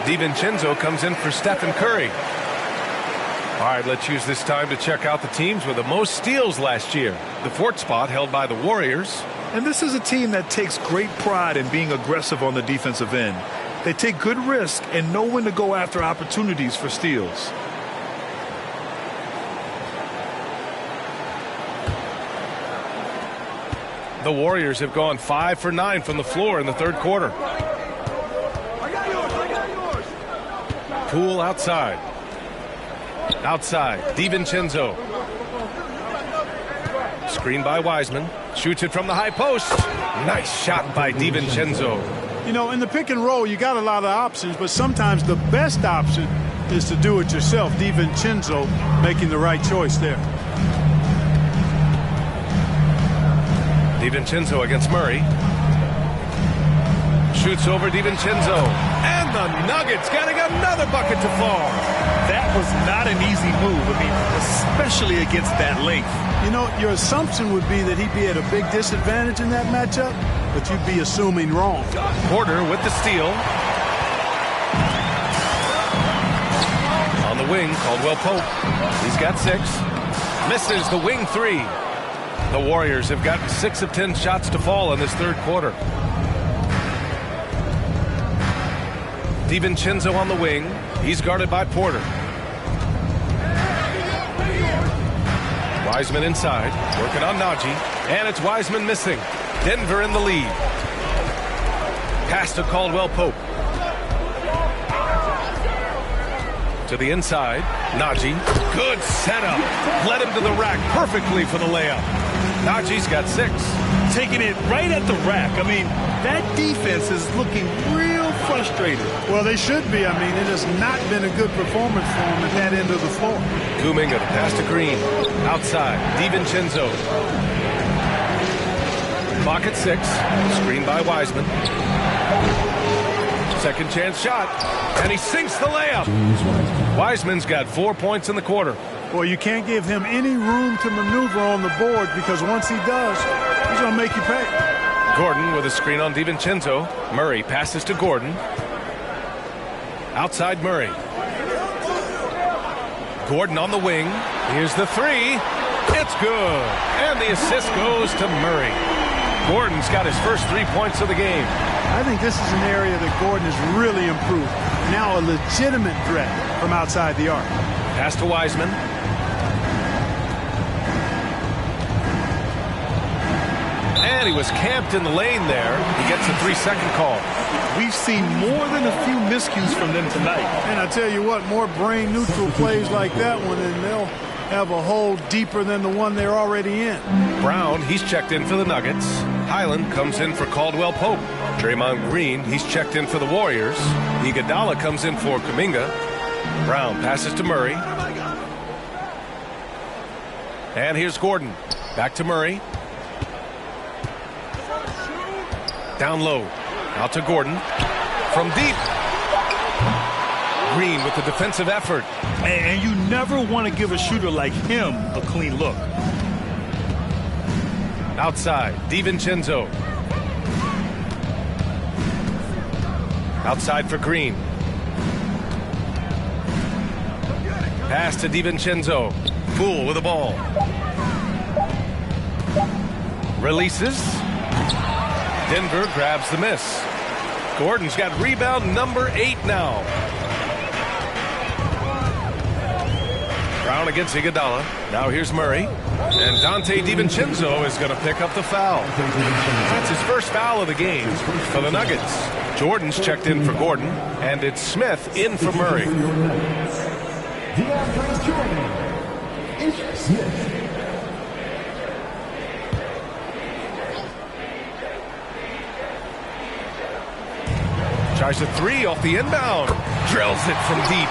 DiVincenzo comes in for Stephen Curry. All right, let's use this time to check out the teams with the most steals last year. The fourth spot held by the Warriors. And this is a team that takes great pride in being aggressive on the defensive end. They take good risk and know when to go after opportunities for steals. The Warriors have gone 5 for 9 from the floor in the third quarter. Poole outside. Outside, DiVincenzo. Screen by Wiseman. Shoots it from the high post. Nice shot by DiVincenzo. You know, in the pick and roll, you got a lot of options, but sometimes the best option is to do it yourself. DiVincenzo making the right choice there. DiVincenzo against Murray. Shoots over DiVincenzo. And the Nuggets getting another bucket to fall. That was not an easy move. I mean, especially against that length. You know, your assumption would be that he'd be at a big disadvantage in that matchup, but you'd be assuming wrong. Porter with the steal. On the wing, Caldwell Pope. He's got 6. Misses the wing 3. The Warriors have gotten 6 of 10 shots to fall in this third quarter. DiVincenzo on the wing. He's guarded by Porter. Wiseman inside, working on Najee, and it's Wiseman missing. Denver in the lead. Pass to Caldwell Pope. To the inside, Najee. Good setup. Led him to the rack perfectly for the layup. Najee's got 6. Taking it right at the rack. I mean, that defense is looking real frustrated. Well, they should be. I mean, it has not been a good performance for them at that end of the floor. Kuminga, the pass to Green. Outside, DiVincenzo. Clock at 6. Screen by Wiseman. Second chance shot. And he sinks the layup. Wiseman's got 4 points in the quarter. Well, you can't give him any room to maneuver on the board because once he does, he's going to make you pay. Gordon with a screen on DiVincenzo. Murray passes to Gordon. Outside Murray. Gordon on the wing. Here's the 3. It's good. And the assist goes to Murray. Gordon's got his first 3 points of the game. I think this is an area that Gordon has really improved. Now a legitimate threat from outside the arc. Pass to Wiseman. And he was camped in the lane there. He gets a 3-second call. We've seen more than a few miscues from them tonight. And I tell you what, more brain-neutral plays like that one, and they'll have a hole deeper than the one they're already in. Brown, he's checked in for the Nuggets. Highland comes in for Caldwell Pope. Draymond Green, he's checked in for the Warriors. Iguodala comes in for Kuminga. Brown passes to Murray. And here's Gordon. Back to Murray. Down low. Out to Gordon. From deep. Green with the defensive effort. And you never want to give a shooter like him a clean look. Outside, DiVincenzo. Outside for Green. Pass to DiVincenzo. Poole with the ball. Releases. Denver grabs the miss. Gordon's got rebound number 8 now. Brown against Iguodala. Now here's Murray. And Dante DiVincenzo is going to pick up the foul. That's his first foul of the game for the Nuggets. Jordan's checked in for Gordon, and it's Smith in for Murray. DeAndre Jordan, Ish Smith. Tries a 3 off the inbound. Drills it from deep.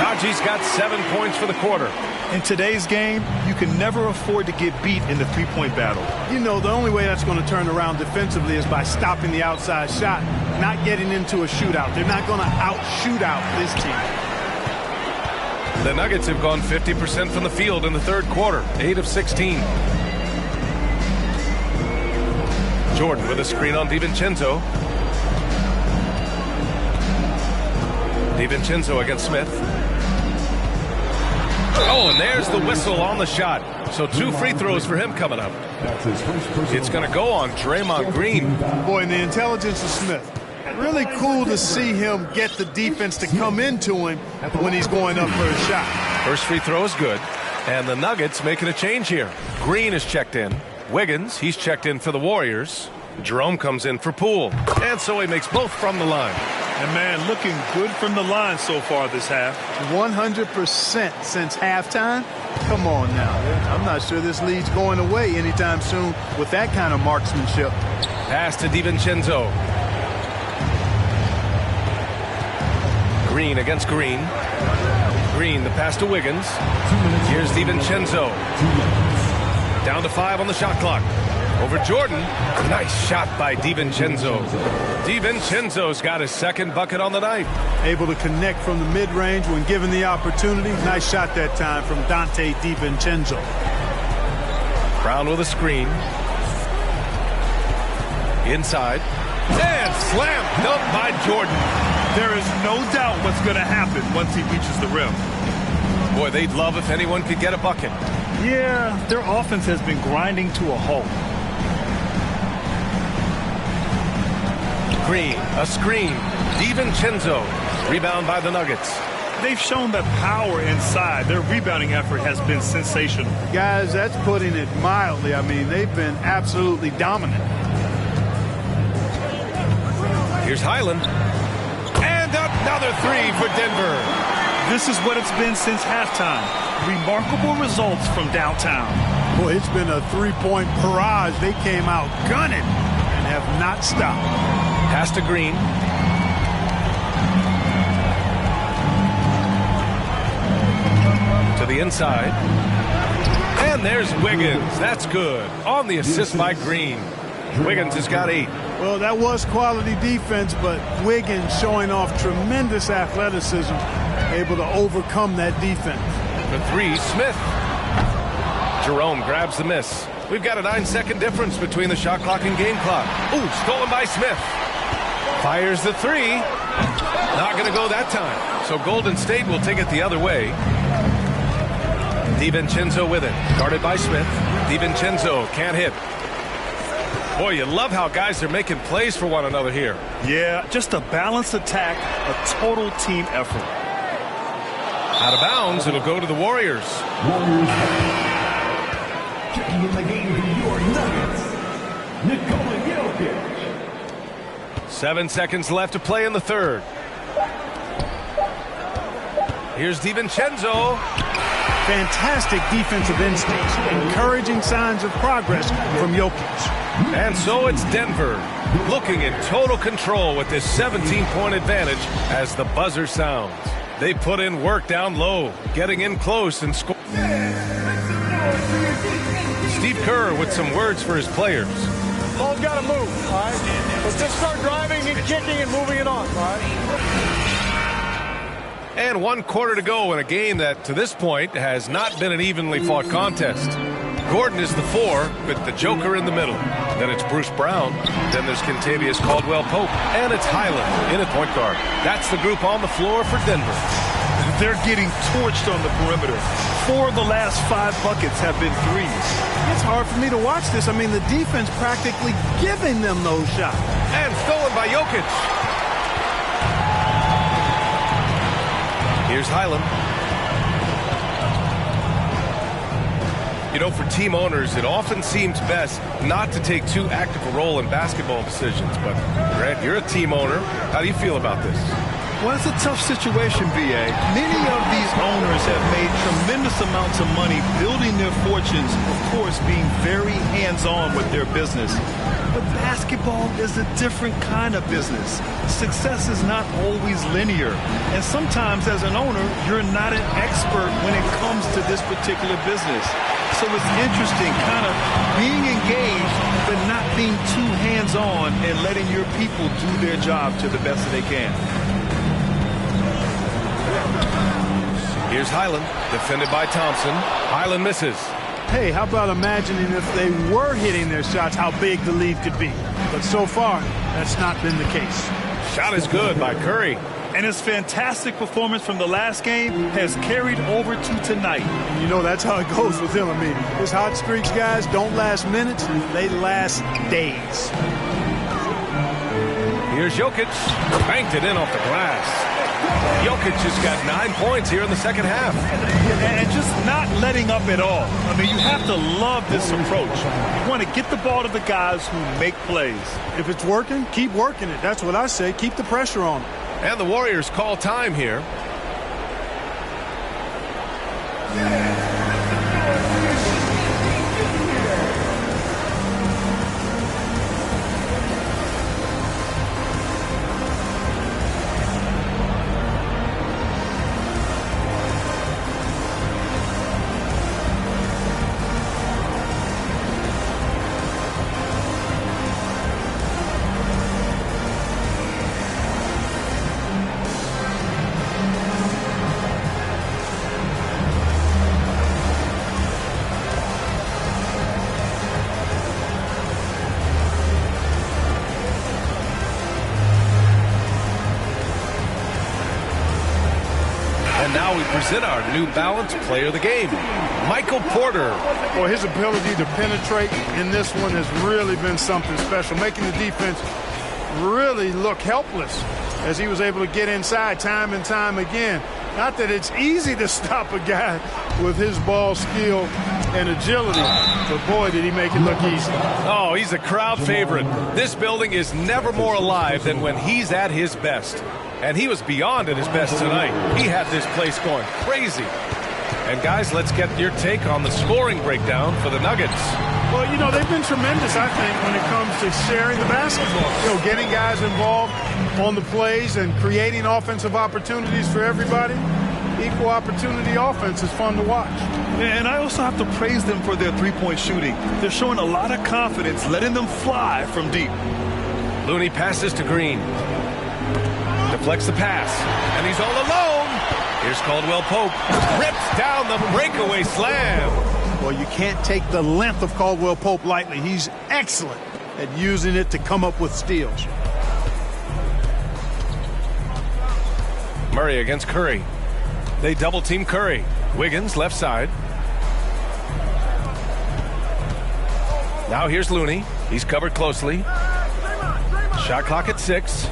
Najee's got 7 points for the quarter. In today's game, you can never afford to get beat in the three-point battle. You know, the only way that's going to turn around defensively is by stopping the outside shot, not getting into a shootout. They're not going to out-shoot out this team. The Nuggets have gone 50% from the field in the third quarter, 8 of 16. Jordan with a screen on DiVincenzo. DiVincenzo against Smith. Oh, and there's the whistle on the shot. So 2 free throws for him coming up. It's going to go on Draymond Green. Boy, and the intelligence of Smith. Really cool to see him get the defense to come into him when he's going up for a shot. First free throw is good. And the Nuggets making a change here. Green is checked in. Wiggins, he's checked in for the Warriors. Jerome comes in for Poole. And so he makes both from the line. And, man, looking good from the line so far this half. 100% since halftime. Come on now. I'm not sure this lead's going away anytime soon with that kind of marksmanship. Pass to DiVincenzo. Green against Green. Green, the pass to Wiggins. Here's DiVincenzo. Down to 5 on the shot clock. Over Jordan. Nice shot by DiVincenzo. DiVincenzo's got his second bucket on the night. Able to connect from the mid-range when given the opportunity. Nice shot that time from Dante DiVincenzo. Brown with a screen. Inside. And slam dunk by Jordan. There is no doubt what's going to happen once he reaches the rim. Boy, they'd love if anyone could get a bucket. Yeah, their offense has been grinding to a halt. Green, a screen. DiVincenzo. Rebound by the Nuggets. They've shown that power inside. Their rebounding effort has been sensational. Guys, that's putting it mildly. I mean, they've been absolutely dominant. Here's Highland. And another 3 for Denver. This is what it's been since halftime. Remarkable results from downtown. Boy, it's been a three-point barrage. They came out gunning and have not stopped. Pass to Green. To the inside. And there's Wiggins. That's good. On the assist by Green. Wiggins has got 8. Well, that was quality defense, but Wiggins showing off tremendous athleticism, able to overcome that defense. The 3, Smith. Jerome grabs the miss. We've got a 9-second difference between the shot clock and game clock. Ooh, stolen by Smith. Fires the 3. Not going to go that time. So Golden State will take it the other way. DiVincenzo with it. Guarded by Smith. DiVincenzo can't hit. Boy, you love how guys are making plays for one another here. Yeah, just a balanced attack, a total team effort. Out of bounds, it'll go to the Warriors. Checking in the game for your Nuggets, Nikola Jokic. 7 seconds left to play in the third. Here's DiVincenzo. Fantastic defensive instincts, encouraging signs of progress from Jokic. And so it's Denver looking in total control with this 17-point advantage as the buzzer sounds. They put in work down low, getting in close and score. Steve Kerr with some words for his players. Ball's got to move, all right? Let's just start driving and kicking and moving it on, all right? And 1 quarter to go in a game that, to this point, has not been an evenly fought contest. Gordon is the 4, with the Joker in the middle. Then it's Bruce Brown. Then there's Kentavious Caldwell-Pope. And it's Highland in at point guard. That's the group on the floor for Denver. they're getting torched on the perimeter. 4 of the last 5 buckets have been threes. It's hard for me to watch this. I mean, the defense practically giving them those shots. And stolen by Jokic. Here's Highland. You know, for team owners, it often seems best not to take too active a role in basketball decisions. But, Grant, you're a team owner. How do you feel about this? Well, it's a tough situation, B.A. Many of these owners have made tremendous amounts of money building their fortunes, of course, being very hands-on with their business. But basketball is a different kind of business. Success is not always linear. And sometimes, as an owner, you're not an expert when it comes to this particular business. So it's interesting kind of being engaged, but not being too hands-on and letting your people do their job to the best that they can. Here's Highland, defended by Thompson. Highland misses. Hey, how about imagining if they were hitting their shots, how big the lead could be? But so far, that's not been the case. Shot is good by Curry. And his fantastic performance from the last game has carried over to tonight. And you know, that's how it goes with him. I mean, his hot streaks, guys, don't last minutes. They last days. Here's Jokic. Banked it in off the glass. Jokic just got 9 points here in the second half. And just not letting up at all. I mean, you have to love this approach. You want to get the ball to the guys who make plays. If it's working, keep working it. That's what I say. Keep the pressure on them. And the Warriors call time here. Now we present our New Balance Player of the Game, Michael Porter. Well, his ability to penetrate in this one has really been something special, making the defense really look helpless as he was able to get inside time and time again. Not that it's easy to stop a guy with his ball skill and agility, but boy, did he make it look easy. Oh, he's a crowd favorite. This building is never more alive than when he's at his best. And he was beyond at his best tonight. He had this place going crazy. And guys, let's get your take on the scoring breakdown for the Nuggets. Well, you know, they've been tremendous, I think, when it comes to sharing the basketball. You know, getting guys involved on the plays and creating offensive opportunities for everybody. Equal opportunity offense is fun to watch. And I also have to praise them for their three-point shooting. They're showing a lot of confidence, letting them fly from deep. Looney passes to Green. Deflects the pass, and he's all alone. Here's Caldwell Pope. Rips down the breakaway slam. Well, you can't take the length of Caldwell Pope lightly. He's excellent at using it to come up with steals. Murray against Curry. They double-team Curry. Wiggins, left side. Now here's Looney. He's covered closely. Shot clock at 6.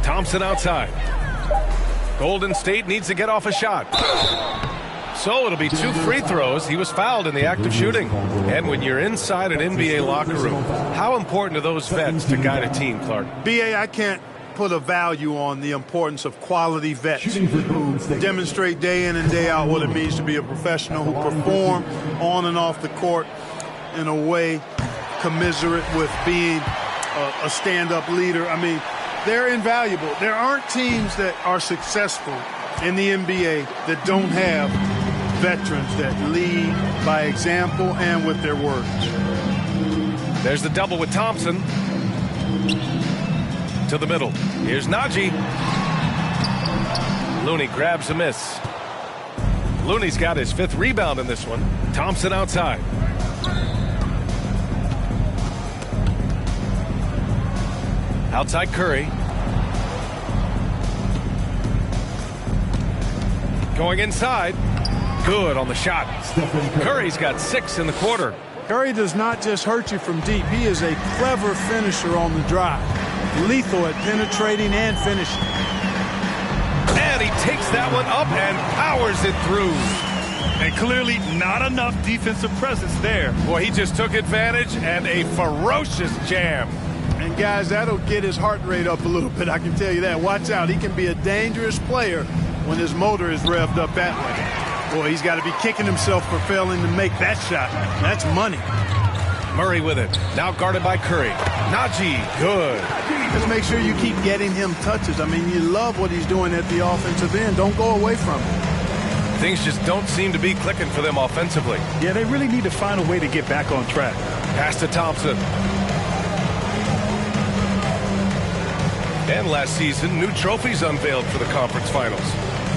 Thompson outside. Golden State needs to get off a shot. So it'll be 2 free throws. He was fouled in the act of shooting. And when you're inside an NBA locker room, how important are those vets to guide a team, Clark? B.A., I can't put a value on the importance of quality vets who demonstrate day in and day out what it means to be a professional, who perform on and off the court in a way commiserate with being a stand-up leader. I mean, they're invaluable. There aren't teams that are successful in the NBA that don't have veterans that lead by example and with their words. There's the double with Thompson. To the middle. Here's Najee. Looney grabs a miss. Looney's got his 5th rebound in this one. Thompson outside. Outside Curry. Going inside. Good on the shot. Curry's got 6 in the quarter. Curry does not just hurt you from deep. He is a clever finisher on the drive. Lethal at penetrating and finishing. And he takes that one up and powers it through. And clearly not enough defensive presence there. Boy, he just took advantage and a ferocious jam. And guys, that'll get his heart rate up a little bit, I can tell you that. Watch out, he can be a dangerous player when his motor is revved up that way. Boy, he's got to be kicking himself for failing to make that shot. That's money. Murray with it. Now guarded by Curry. Najee, good. Just make sure you keep getting him touches. I mean, you love what he's doing at the offensive end. Don't go away from it. Things just don't seem to be clicking for them offensively. Yeah, they really need to find a way to get back on track. Pass to Thompson. And last season, new trophies unveiled for the conference finals,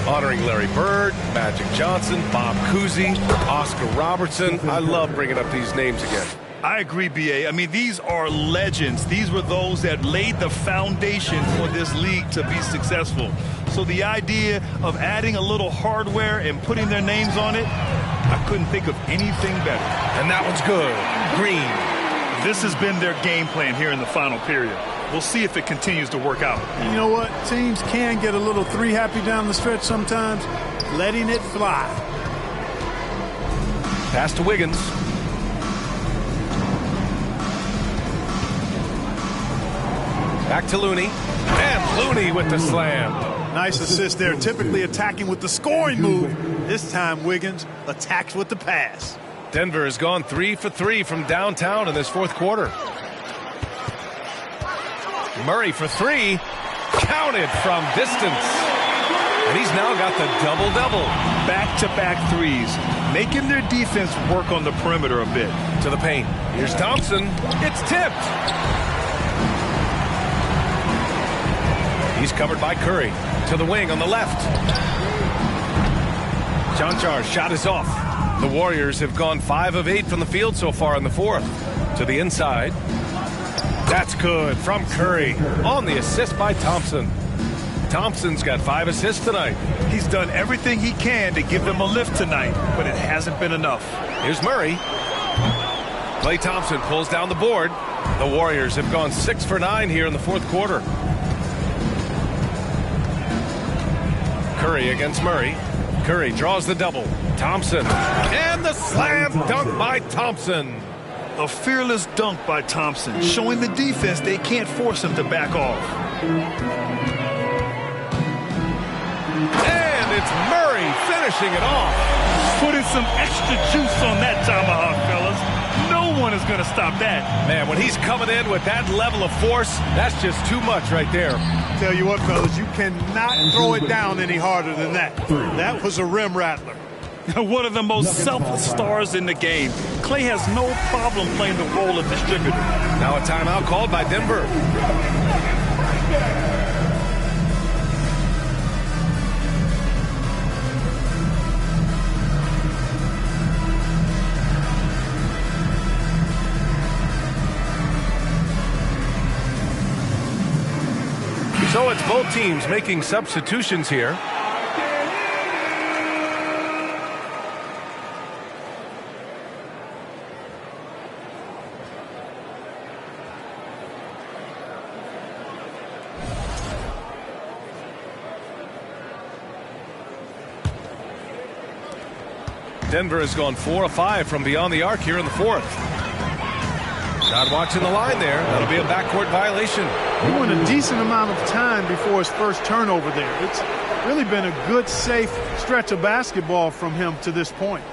honoring Larry Bird, Magic Johnson, Bob Cousy, Oscar Robertson. I love bringing up these names again. I agree, B.A. I mean, these are legends. These were those that laid the foundation for this league to be successful. So the idea of adding a little hardware and putting their names on it, I couldn't think of anything better. And that one's good. Green. This has been their game plan here in the final period. We'll see if it continues to work out. You know what? Teams can get a little three happy down the stretch sometimes. Letting it fly. Pass to Wiggins. Back to Looney. And Looney with the slam. Nice assist there. Typically attacking with the scoring move. This time Wiggins attacks with the pass. Denver has gone 3 for 3 from downtown in this fourth quarter. Murray for 3. Counted from distance. And he's now got the double-double. Back-to-back threes. Making their defense work on the perimeter a bit. To the paint. Here's Thompson. It's tipped. He's covered by Curry. To the wing on the left. Jonjar's shot is off. The Warriors have gone 5 of 8 from the field so far in the fourth. To the inside. That's good from Curry on the assist by Thompson. Thompson's got 5 assists tonight. He's done everything he can to give them a lift tonight, but it hasn't been enough. Here's Murray. Klay Thompson pulls down the board. The Warriors have gone 6 for 9 here in the fourth quarter. Curry against Murray. Curry draws the double. Thompson. And the slam dunk by Thompson. A fearless dunk by Thompson, showing the defense they can't force him to back off. And it's Murray finishing it off. Putting some extra juice on that tomahawk, fellas. No one is going to stop that. Man, when he's coming in with that level of force, that's just too much right there. Tell you what, fellas, you cannot throw it down any harder than that. That was a rim rattler. One of the most selfless stars in the game. Klay has no problem playing the role of distributor. Now a timeout called by Denver. So it's both teams making substitutions here. Denver has gone 4 of 5 from beyond the arc here in the fourth. Not watching the line there. That'll be a backcourt violation. He went a decent amount of time before his first turnover there. It's really been a good, safe stretch of basketball from him to this point.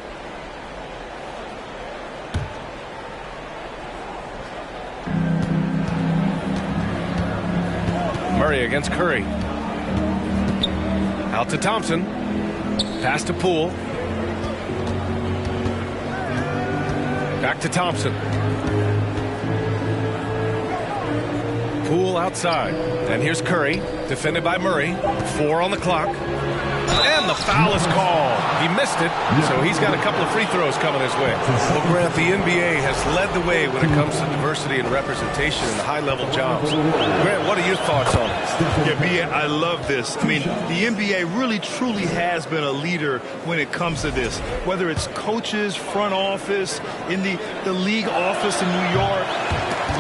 Murray against Curry. Out to Thompson. Pass to Poole. Back to Thompson. Poole outside. And here's Curry, defended by Murray. 4 on the clock. And the foul is called. He missed it, so he's got a couple of free throws coming his way. Well, Grant, the NBA has led the way when it comes to diversity and representation in the high-level jobs. Grant, what are your thoughts on it? Yeah, B.A., I love this. I mean, the NBA really, truly has been a leader when it comes to this. Whether it's coaches, front office, in the league office in New York,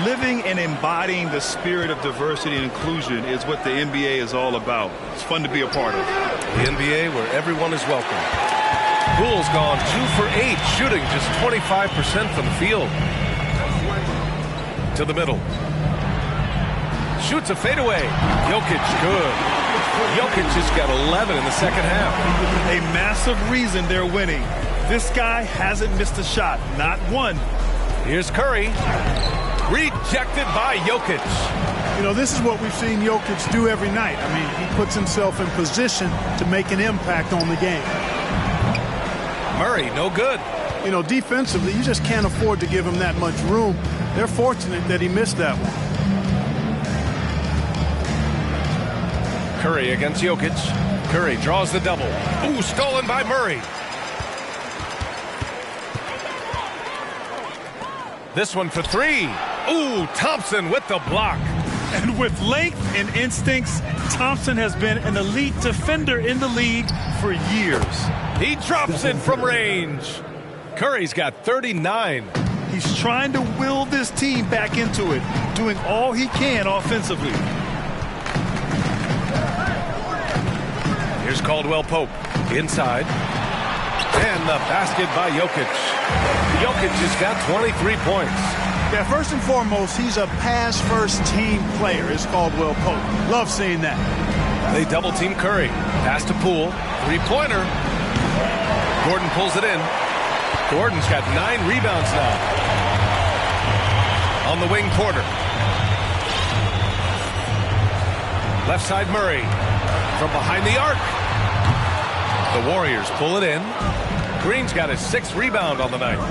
living and embodying the spirit of diversity and inclusion is what the NBA is all about. It's fun to be a part of. The NBA where everyone is welcome. Poole's gone 2 for 8, shooting just 25% from the field. To the middle. Shoots a fadeaway. Jokic, good. Jokic just got 11 in the second half. A massive reason they're winning. This guy hasn't missed a shot, not one. Here's Curry. Rejected by Jokic. You know, this is what we've seen Jokic do every night. I mean, he puts himself in position to make an impact on the game. Murray, no good. You know, defensively, you just can't afford to give him that much room. They're fortunate that he missed that one. Curry against Jokic. Curry draws the double. Ooh, stolen by Murray. This one for 3. Ooh, Thompson with the block. And with length and instincts, Thompson has been an elite defender in the league for years. He drops it from range. Curry's got 39. He's trying to will this team back into it, doing all he can offensively. Here's Caldwell Pope inside. And the basket by Jokic. Jokic has got 23 points. Yeah, first and foremost, he's a pass-first team player, is Caldwell Pope. Love seeing that. They double-team Curry. Pass to Poole. Three-pointer. Gordon pulls it in. Gordon's got 9 rebounds now. On the wing, Porter. Left side, Murray. From behind the arc. The Warriors pull it in. Green's got his 6th rebound on the night.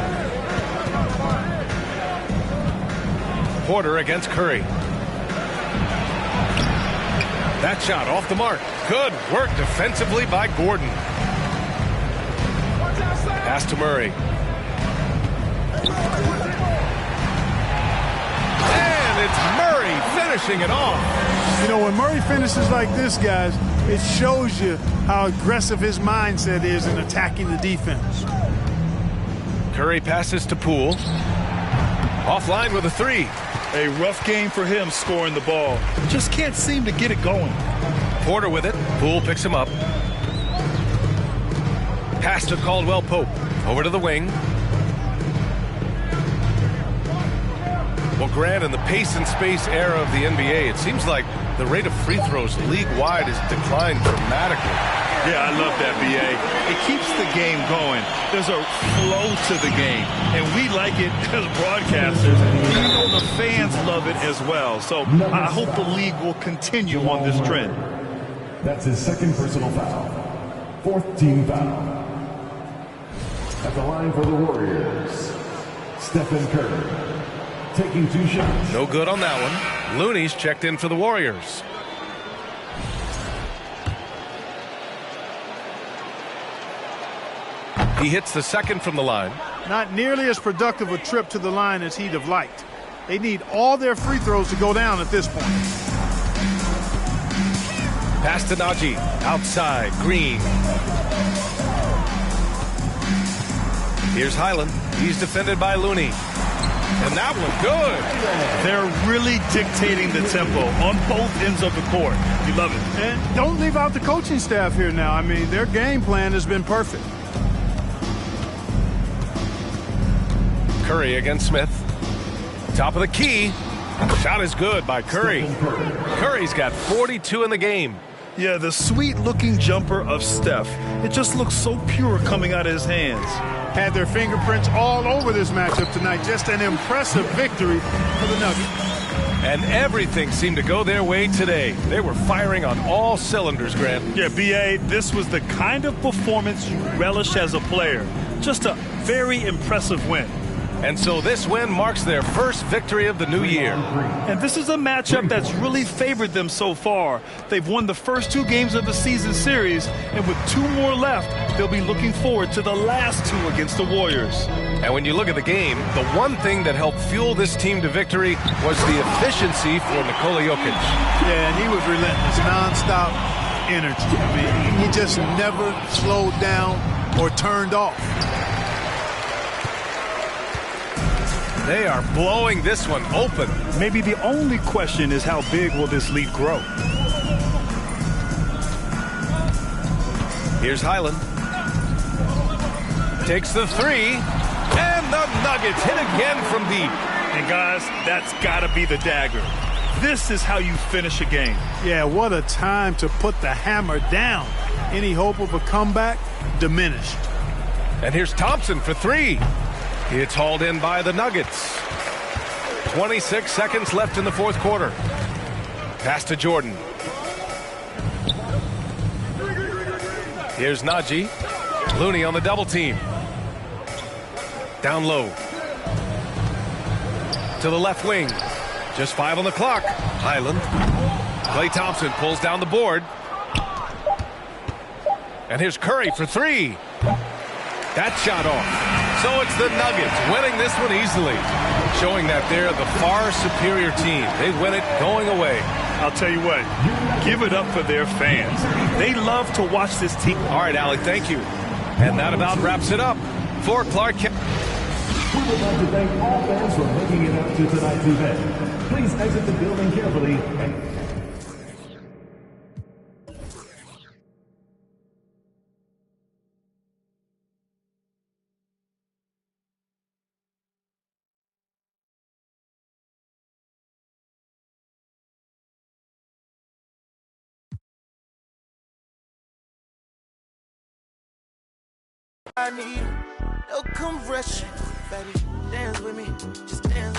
Porter against Curry. That shot off the mark. Good work defensively by Gordon. Pass to Murray. And it's Murray finishing it off. You know, when Murray finishes like this, guys, it shows you how aggressive his mindset is in attacking the defense. Curry passes to Poole. Offline with a 3. A rough game for him scoring the ball. Just can't seem to get it going. Porter with it. Poole picks him up. Pass to Caldwell Pope. Over to the wing. Well, Grant, in the pace and space era of the NBA, it seems like the rate of free throws league-wide has declined dramatically. Yeah, I love that, B.A. It keeps the game going. There's a flow to the game, and we like it as broadcasters. We know the fans love it as well. So I hope the league will continue on this trend. That's his 2nd personal foul. 4th team foul. At the line for the Warriors, Stephen Curry. Taking 2 shots. No good on that one. Looney's checked in for the Warriors. He hits the 2nd from the line. Not nearly as productive a trip to the line as he'd have liked. They need all their free throws to go down at this point. Pass to Najee. Outside. Green. Here's Highland. He's defended by Looney. And that one good. They're really dictating the tempo on both ends of the court. You love it. And don't leave out the coaching staff here now. I mean, their game plan has been perfect. Curry against Smith. Top of the key. Shot is good by Curry. Curry's got 42 in the game. Yeah, the sweet-looking jumper of Steph. It just looks so pure coming out of his hands. Had their fingerprints all over this matchup tonight. Just an impressive victory for the Nuggets. And everything seemed to go their way today. They were firing on all cylinders, Grant. Yeah, B.A., this was the kind of performance you relish as a player. Just a very impressive win. And so this win marks their first victory of the new year. And this is a matchup that's really favored them so far. They've won the first 2 games of the season series, and with 2 more left, they'll be looking forward to the last 2 against the Warriors. And when you look at the game, the one thing that helped fuel this team to victory was the efficiency for Nikola Jokic. Yeah, and he was relentless, nonstop energy. I mean, he just never slowed down or turned off. They are blowing this one open. Maybe the only question is how big will this lead grow? Here's Highland. Takes the 3, and the Nuggets hit again from deep. And guys, that's got to be the dagger. This is how you finish a game. Yeah, what a time to put the hammer down. Any hope of a comeback diminished. And here's Thompson for 3. It's hauled in by the Nuggets. 26 seconds left in the fourth quarter. Pass to Jordan. Here's Najee. Looney on the double team. Down low. To the left wing. Just 5 on the clock. Highland. Klay Thompson pulls down the board. And here's Curry for 3. That shot off. So it's the Nuggets winning this one easily, showing that they're the far superior team. They win it going away. I'll tell you what, give it up for their fans. They love to watch this team. All right, Allie, thank you. And that about wraps it up for Clark County. We would like to thank all fans for making it out to tonight's event. Please exit the building carefully and I need no compression, baby. Dance with me, just dance with me.